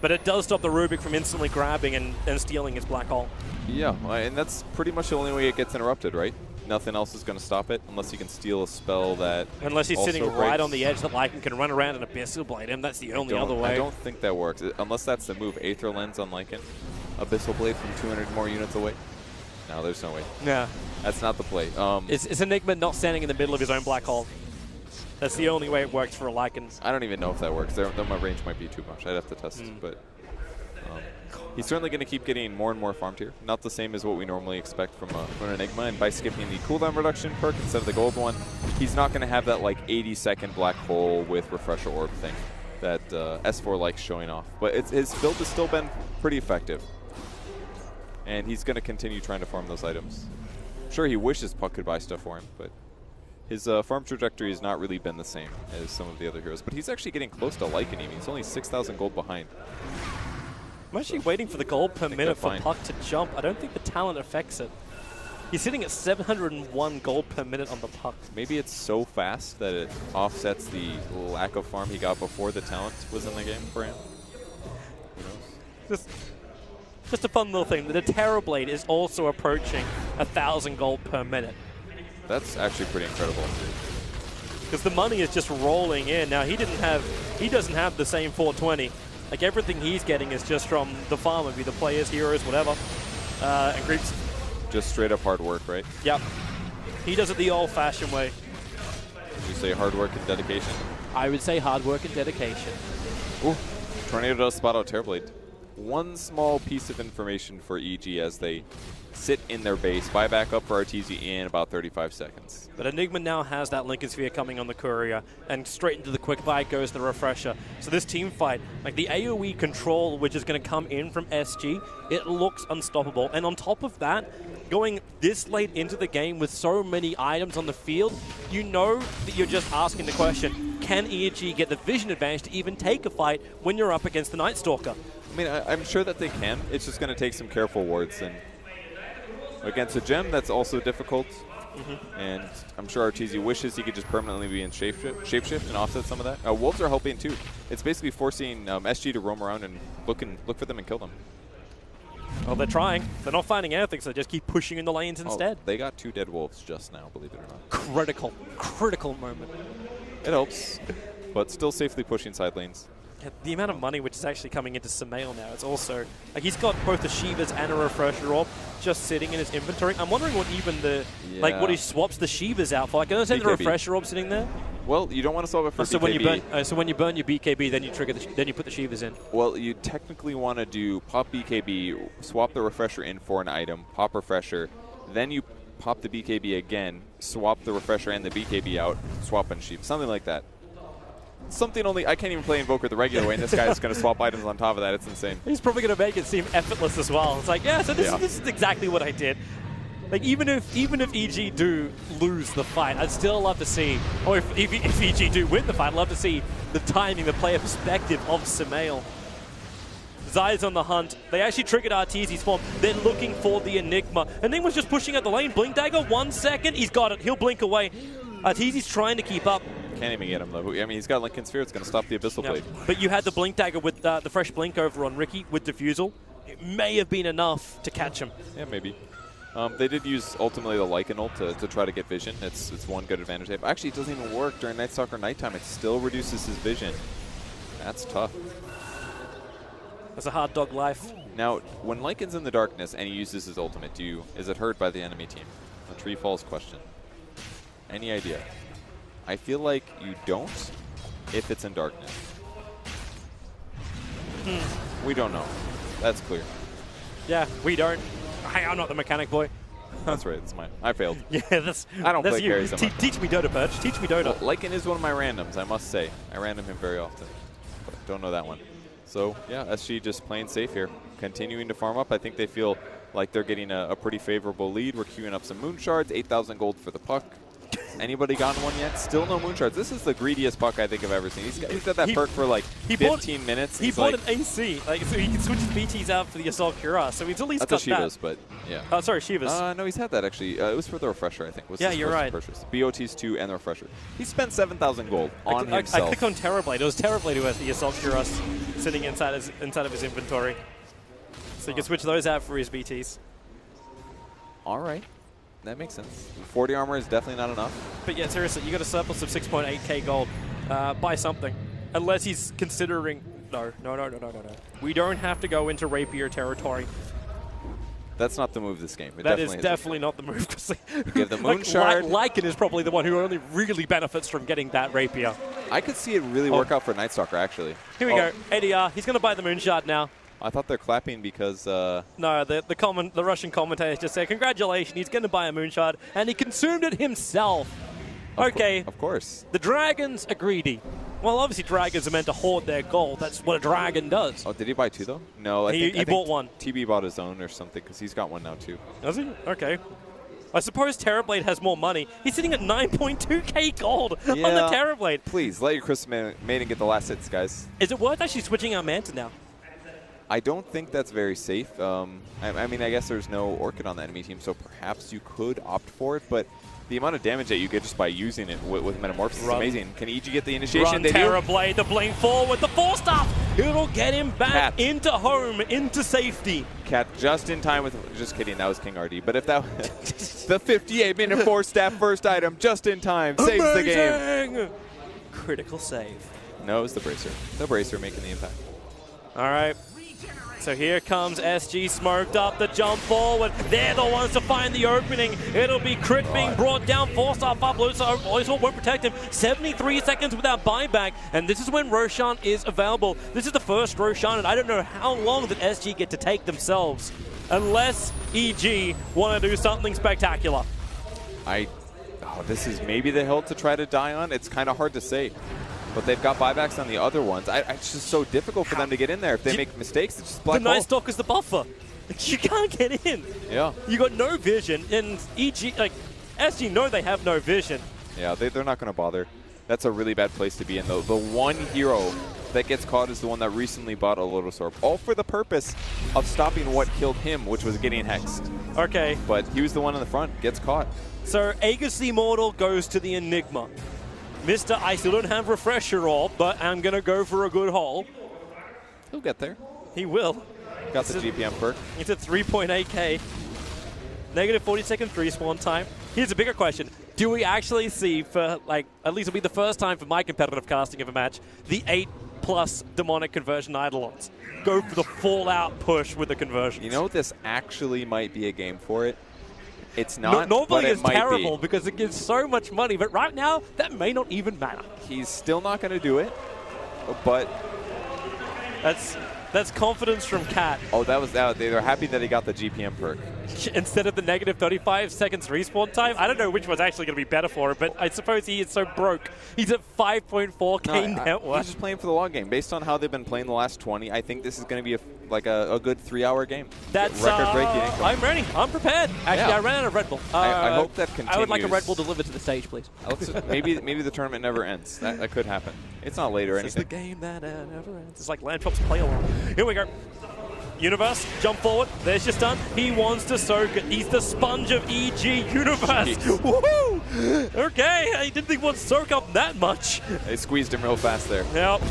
But it does stop the Rubik from instantly grabbing and stealing his Black Hole. Yeah, and that's pretty much the only way it gets interrupted, right? Nothing else is going to stop it unless you can steal a spell that unless he's sitting right on the edge that Lycan can run around and Abyssal Blade him. That's the only other way. I don't think that works. Unless that's the move. Aether Lens on Lycan. Abyssal Blade from 200 more units away. No, there's no way. Yeah. That's not the play. It's Enigma not standing in the middle of his own Black Hole. That's the only way it works for a Lycan. I don't even know if that works. My range might be too much. I'd have to test it. But he's certainly going to keep getting more and more farmed here. Not the same as what we normally expect from an Enigma. And by skipping the cooldown reduction perk instead of the gold one, he's not going to have that like 80-second Black Hole with Refresher Orb thing that S4 likes showing off. But his build has still been pretty effective. And he's going to continue trying to farm those items. I'm sure he wishes Puck could buy stuff for him, but his farm trajectory has not really been the same as some of the other heroes. But he's actually getting close to Lycan even. He's only 6,000 gold behind. I'm actually waiting for the gold per minute for Puck to jump. I don't think the talent affects it. He's sitting at 701 gold per minute on the Puck. Maybe it's so fast that it offsets the lack of farm he got before the talent was in the game for him. Who knows? Just a fun little thing. The Terrorblade is also approaching 1,000 gold per minute. That's actually pretty incredible. Because the money is just rolling in. Now he doesn't have the same 420. Like everything he's getting is just from the farm, maybe the players, heroes, whatever, and creeps. Just straight up hard work, right? Yep. He does it the old-fashioned way. Would you say hard work and dedication? I would say hard work and dedication. Ooh, Tornado does spot out Terrorblade. one small piece of information for EG as they sit in their base. Buy back up for RTZ in about 35 seconds. But Enigma now has that Lincoln Sphere coming on the Courier, and straight into the quick buy goes the Refresher. So this team fight, like the AoE control which is going to come in from SG, it looks unstoppable. And on top of that, going this late into the game with so many items on the field, you know that you're just asking the question, can EG get the vision advantage to even take a fight when you're up against the Night Stalker? I mean, I'm sure that they can. It's just going to take some careful wards. And against a gem, that's also difficult. And I'm sure RTZ wishes he could just permanently be in shapeshift and offset some of that. Wolves are helping too. It's basically forcing SG to roam around and look for them and kill them. Well, they're trying. They're not finding anything, so they just keep pushing in the lanes instead. They got 2 dead wolves just now, believe it or not. Critical moment. It helps, but still safely pushing side lanes. Yeah, the amount of money which is actually coming into Samael now, it's also, like, he's got both the Shivas and a Refresher Orb just sitting in his inventory. I'm wondering what even the, like, what he swaps the Shivas out for. Like, I understand the Refresher Orb sitting there. Well, you don't want to swap it for so BKB. So when you burn your BKB, then you trigger then you put the Shivas in. Well, you technically want to do pop BKB, swap the Refresher in for an item, pop Refresher, then you pop the BKB again, swap the Refresher and the BKB out, swap and Shiva, something like that. Something only I can't even play Invoker the regular way, and this guy is going to swap items on top of that. It's insane. He's probably going to make it seem effortless as well. It's like, yeah, so this is exactly what I did. Like, even if EG do lose the fight, I'd still love to see, or if EG do win the fight, I'd love to see the timing, the player perspective of Samael. Zai's on the hunt. They actually triggered RTZ's form. They're looking for the Enigma. Enigma's just pushing at the lane. Blink Dagger, 1 second. He's got it. He'll blink away. RTZ's trying to keep up. Can't even get him, though. I mean, he's got Lincoln Sphere. It's going to stop the Abyssal Blade. But you had the Blink Dagger with the fresh blink over on Ricky with Diffusal. It may have been enough to catch him. Yeah, maybe. They did use ultimately the Lycan ult to try to get vision. It's one good advantage. Actually, it doesn't even work during Night Stalker nighttime. It still reduces his vision. That's tough. That's a hard dog life. Now, when Lycan's in the darkness and he uses his ultimate, is it heard by the enemy team? A Tree Falls question. Any idea? I feel like you don't if it's in darkness. We don't know. That's clear. Yeah, we don't. I'm not the mechanic boy. That's right, that's mine. I failed. Yeah, I don't play you. carries. Teach me Dota, Perch. Teach me Dota. Well, Lycan is one of my randoms, I must say. I random him very often, but don't know that one. So, yeah, SG just playing safe here. Continuing to farm up. I think they feel like they're getting a pretty favorable lead. We're queuing up some Moon Shards, 8,000 gold for the puck. Anybody gotten one yet? Still no Moon Shards. This is the greediest puck I think I've ever seen. He's got that perk for like 15 minutes. He bought an AC, like, so he can switch his BTs out for the Assault Cuirass, so he's at least got Shivas, that. But yeah. Oh, sorry, Shivas. No, he's had that actually. It was for the Refresher, I think. Yeah, you're right. Purchase. BOTs 2 and the Refresher. He spent 7,000 gold on himself. I clicked on Terrorblade. It was Terrorblade who has the Assault Cuirass sitting inside of his inventory. So you can switch those out for his BTs. All right. That makes sense. 40 armor is definitely not enough. But yeah, seriously, you got a surplus of 6.8k gold. Buy something. Unless he's considering... No. We don't have to go into Rapier territory. That's not the move this game. That is definitely not the move. You give the Moon Shard. Lycan is probably the one who only really benefits from getting that Rapier. I could see it really work out for Night Stalker, actually. Here we go. ADR. He's going to buy the Moon Shard now. I thought they're clapping because... No, the Russian commentators just said, congratulations, he's going to buy a Moonshard, and he consumed it himself. Okay. Of course. The dragons are greedy. Well, obviously dragons are meant to hoard their gold. That's what a dragon does. Oh, did he buy 2, though? No, I think bought 1. TB bought his own or something, because he's got 1 now, too. Does he? Okay. I suppose Terrorblade has more money. He's sitting at 9.2k gold on the Terrorblade. Please, let your Crystal Maiden get the last hits, guys. Is it worth actually switching out Manta now? I don't think that's very safe. I mean, I guess there's no Orchid on the enemy team, so perhaps you could opt for it, but the amount of damage that you get just by using it with Metamorphosis is amazing. Can EG get the initiation? Run Terrorblade, the blink forward, the 4-star! It'll get him back into home, into safety. Cat just in time with... Just kidding, that was King RD. But if that... the 58-minute 4-staff first item, just in time, saves the game. Critical save. No, it was the Bracer. The Bracer making the impact. All right. So here comes SG, smoked up the jump forward. They're the ones to find the opening. It'll be Crit being brought down, 4-star up. Loso won't protect him. 73 seconds without buyback, and this is when Roshan is available. This is the first Roshan, and I don't know how long that SG get to take themselves, unless EG want to do something spectacular. This is maybe the hill to try to die on. It's kind of hard to say. But they've got buybacks on the other ones. It's just so difficult for them to get in there. If they make mistakes, it's just black hole. The Night Stalker's the buffer. You can't get in. Yeah. You got no vision, and EG, SG know they have no vision. Yeah, they're not going to bother. That's a really bad place to be in, though. The one hero that gets caught is the one that recently bought a Lotus Orb, all for the purpose of stopping what killed him, which was getting hexed. Okay. But he was the one in the front, gets caught. So Aegis the Immortal goes to the Enigma. Mr. I still don't have Refresher Orb, but I'm going to go for a good haul. He'll get there. He will. Got the GPM perk. It's at 3.8k. Negative 40 second respawn time. Here's a bigger question. Do we actually see, for at least it'll be the first time for my competitive casting of a match, the 8+ demonic conversion Eidolons go for the full-out push with the conversions? You know, this actually might be a game for it. It's not, normally but it it's might terrible be. because it gives so much money, but right now, that may not even matter. He's still not going to do it, but... That's confidence from Cat. Oh, that was out. They were happy that he got the GPM perk. Instead of the negative 35 seconds respawn time. I don't know which one's actually going to be better for it, but I suppose he is so broke. He's at 5.4k net worth. He's just playing for the long game. Based on how they've been playing the last 20, I think this is going to be a good 3-hour game. That's record-breaking income. I'm ready. I'm prepared. Actually, yeah. I ran out of Red Bull. I hope that continues. I would like a Red Bull delivered to the stage, please. maybe the tournament never ends. That could happen. It's not late or anything. This is the game that never ends. It's like Landtrop's play along. Here we go. Universe, jump forward. There's your stun. He wants to soak it. He's the sponge of EG Universe. Woohoo! Okay, I didn't think we'd soak up that much. They squeezed him real fast there. Yep.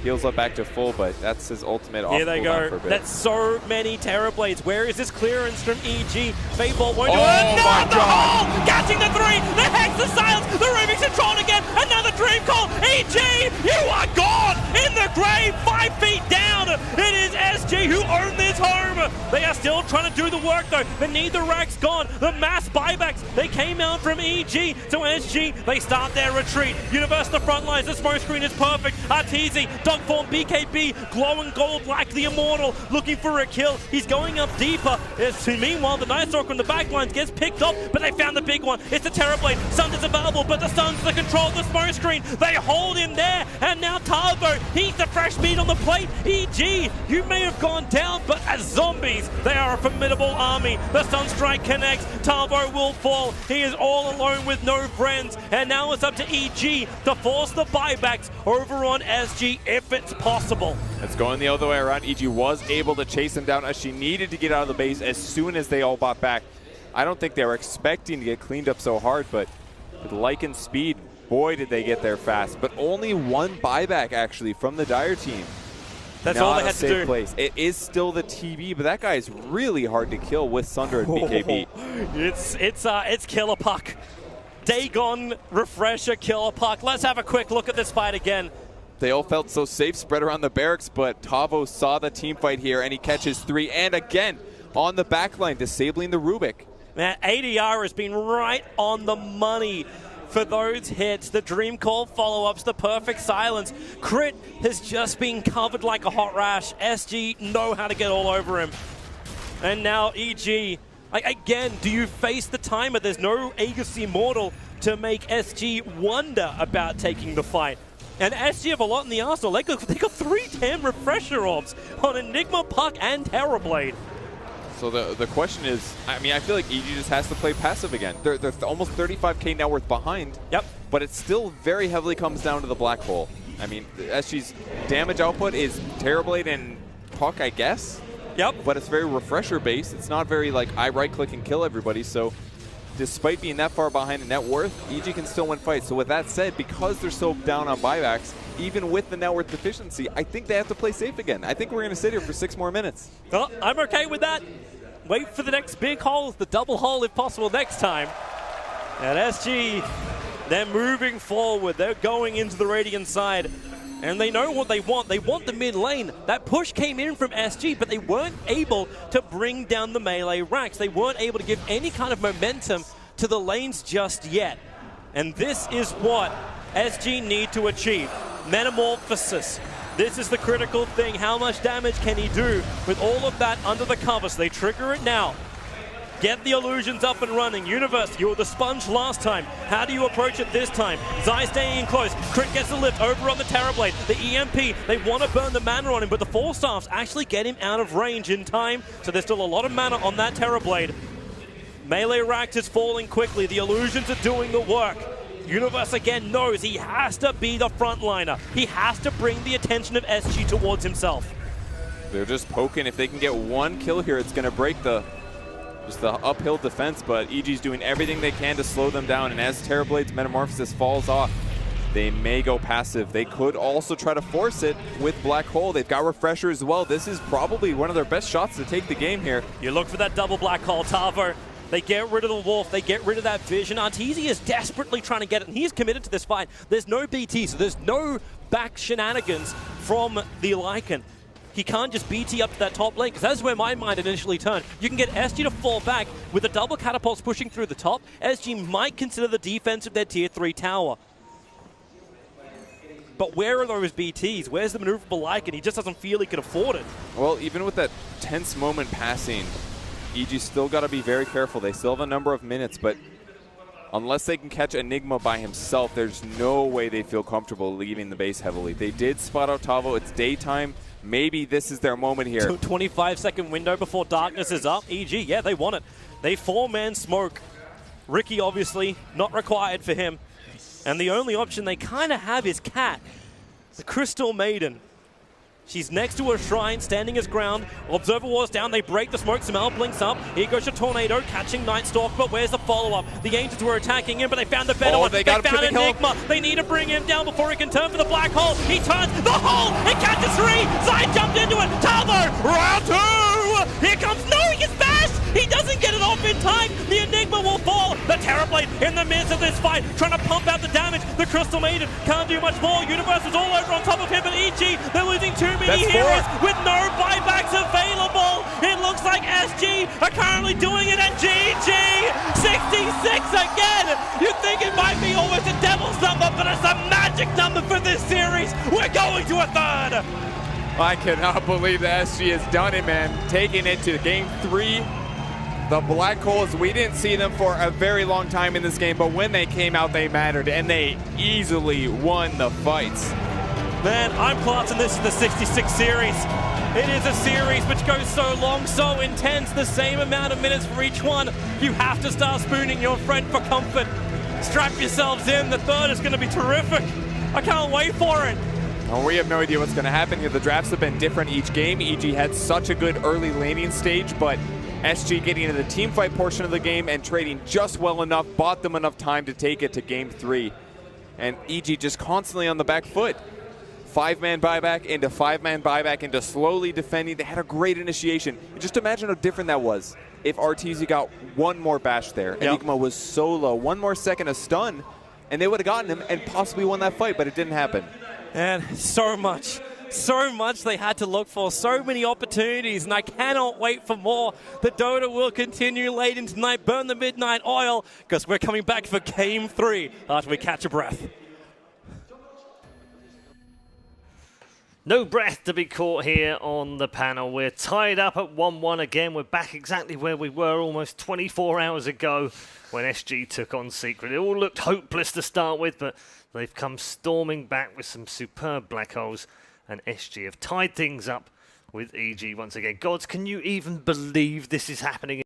Heals up back to full, but that's his ultimate off. Here they go. That's so many Terrorblades. Where is this clearance from EG? Fateball won't do it. Another hole! Catching the 3! The Hex, the Silence! The Rubik's in Tron again! Another Dream Call! EG, you are gone! In the grave, 5 feet down! It is SG who own this home! They are still trying to do the work though. The Neither Rack's gone. The mass buybacks, they came out from EG. So SG, they start their retreat. Universe the front lines. The smoke screen is perfect. Arteezy, Dogform, BKB, glowing gold like the Immortal, looking for a kill. He's going up deeper. Meanwhile, the Night Stalker in the back lines gets picked off, but they found the big one. It's the Terrorblade. Sun's available, but the Sun's the control of the smoke screen. They hold him there, and now Tarvo, he's the fresh meat on the plate. EG, you may have gone down, but as zombies, they are a formidable army. The Sunstrike connects. Tarvo will fall. He is all alone with no friends, and now it's up to EG to force the buybacks over on SG if it's possible. It's going the other way around. EG was able to chase him down as she needed to get out of the base as soon as they all bought back. I don't think they were expecting to get cleaned up so hard, but with Lycan speed, boy, did they get there fast. But only one buyback, actually, from the Dire team. That's Not all they had a safe to do. place. It is still the TB, but that guy is really hard to kill with Sunder and BKB. It's Killer Puck. Dagon, Refresher, Killer Puck. Let's have a quick look at this fight again. They all felt so safe spread around the barracks, but Tavo saw the team fight here, and he catches 3. And again, on the backline, disabling the Rubik. Man, ADR has been right on the money for those hits. The Dream Call follow-ups, the perfect silence. Crit has just been covered like a hot rash. SG know how to get all over him. And now EG, again, do you face the timer? There's no Aegis Immortal to make SG wonder about taking the fight. And SG have a lot in the arsenal. They got 310 Refresher Orbs on Enigma, Puck, and Terrorblade. So the question is, I mean, I feel like EG just has to play passive again. They're almost 35k net worth behind. Yep. But it still very heavily comes down to the black hole. I mean, SG's damage output is Terrorblade and Puck, I guess. Yep. But it's very Refresher based. It's not very like I right click and kill everybody. So despite being that far behind in net worth, EG can still win fights. So with that said, because they're so down on buybacks, even with the net worth deficiency, I think they have to play safe again. I think we're going to sit here for 6 more minutes. Well, I'm okay with that. Wait for the next big hole, the double hole if possible next time. And SG, they're moving forward. They're going into the Radiant side. And they know what they want. They want the mid lane. That push came in from SG, but they weren't able to bring down the melee racks. They weren't able to give any kind of momentum to the lanes just yet. And this is what SG need to achieve. Metamorphosis. This is the critical thing. How much damage can he do with all of that under the cover? So they trigger it now. Get the illusions up and running. Universe, you were the sponge last time. How do you approach it this time? Zai staying in close. Crit gets the lift over on the Terrorblade. The EMP, they want to burn the mana on him, but the Four Staffs actually get him out of range in time. So there's still a lot of mana on that Terrorblade. Melee Racked is falling quickly. The illusions are doing the work. Universe again knows he has to be the frontliner. He has to bring the attention of SG towards himself. They're just poking. If they can get one kill here, it's going to break the uphill defense, but EG's doing everything they can to slow them down, and as Terrorblade's Metamorphosis falls off, they may go passive. They could also try to force it with Black Hole. They've got Refresher as well. This is probably one of their best shots to take the game here. You look for that double Black Hole, Tavo. They get rid of the Wolf, they get rid of that Vision. Arteezy is desperately trying to get it, and he's committed to this fight. There's no BT, so there's no back shenanigans from the Lycan. He can't just BT up to that top lane, because that's where my mind initially turned. You can get SG to fall back with the double catapults pushing through the top. SG might consider the defense of their tier 3 tower. But where are those BTs? Where's the maneuverable Lycan? He just doesn't feel he can afford it. Well, even with that tense moment passing, EG still got to be very careful. They still have a number of minutes, but unless they can catch Enigma by himself, there's no way they feel comfortable leaving the base heavily. They did spot out Tavo. It's daytime. Maybe this is their moment here. 25-second window before darkness is up. EG, yeah, they want it. They 4-man smoke. Ricky, obviously, not required for him. And the only option they kind of have is Cat, the Crystal Maiden. She's next to her shrine, standing his ground. Observer War's down, they break the smoke. Samel blinks up. Here goes your Tornado, catching Nightstalk, but where's the follow-up? The Angels were attacking him, but they found the better one. They found Enigma. They need to bring him down before he can turn for the Black Hole. He turns the hole, it catches 3. Zai jumped into it. Tavo, round 2. Here comes, no, he gets bashed. He doesn't get it off in time. The Enigma will fall. The Terrorblade in the midst of this fight, trying to pump out the damage. The Crystal Maiden can't do much more. Universe is all over on top of him, but EG, they're losing too many heroes with no buybacks available. It looks like SG are currently doing it, and GG 66 again. You think it might be almost a devil's number, but it's a magic number for this series. We're going to a third. I cannot believe that SG has done it, man. Taking it to game 3. The Black Holes, we didn't see them for a very long time in this game, but when they came out, they mattered, and they easily won the fights. Man, I'm classing this as the 66 series. It is a series which goes so long, so intense, the same amount of minutes for each one. You have to start spooning your friend for comfort. Strap yourselves in, the third is going to be terrific. I can't wait for it. Well, we have no idea what's going to happen here. The drafts have been different each game. EG had such a good early laning stage, but SG getting into the team fight portion of the game and trading just well enough, bought them enough time to take it to game 3. And EG just constantly on the back foot. 5-man buyback into 5-man buyback into slowly defending. They had a great initiation. And just imagine how different that was if Arteezy got one more bash there. Yep. Enigma was so low. One more second of stun, and they would have gotten him and possibly won that fight, but it didn't happen. And so much they had to look for, so many opportunities, and I cannot wait for more. The Dota will continue late into tonight. Burn the midnight oil, because we're coming back for game 3 after we catch a breath. No breath to be caught here on the panel. We're tied up at 1-1 again. We're back exactly where we were almost 24 hours ago when SG took on Secret. It all looked hopeless to start with, but they've come storming back with some superb Black Holes, and SG have tied things up with EG once again. Gods, can you even believe this is happening?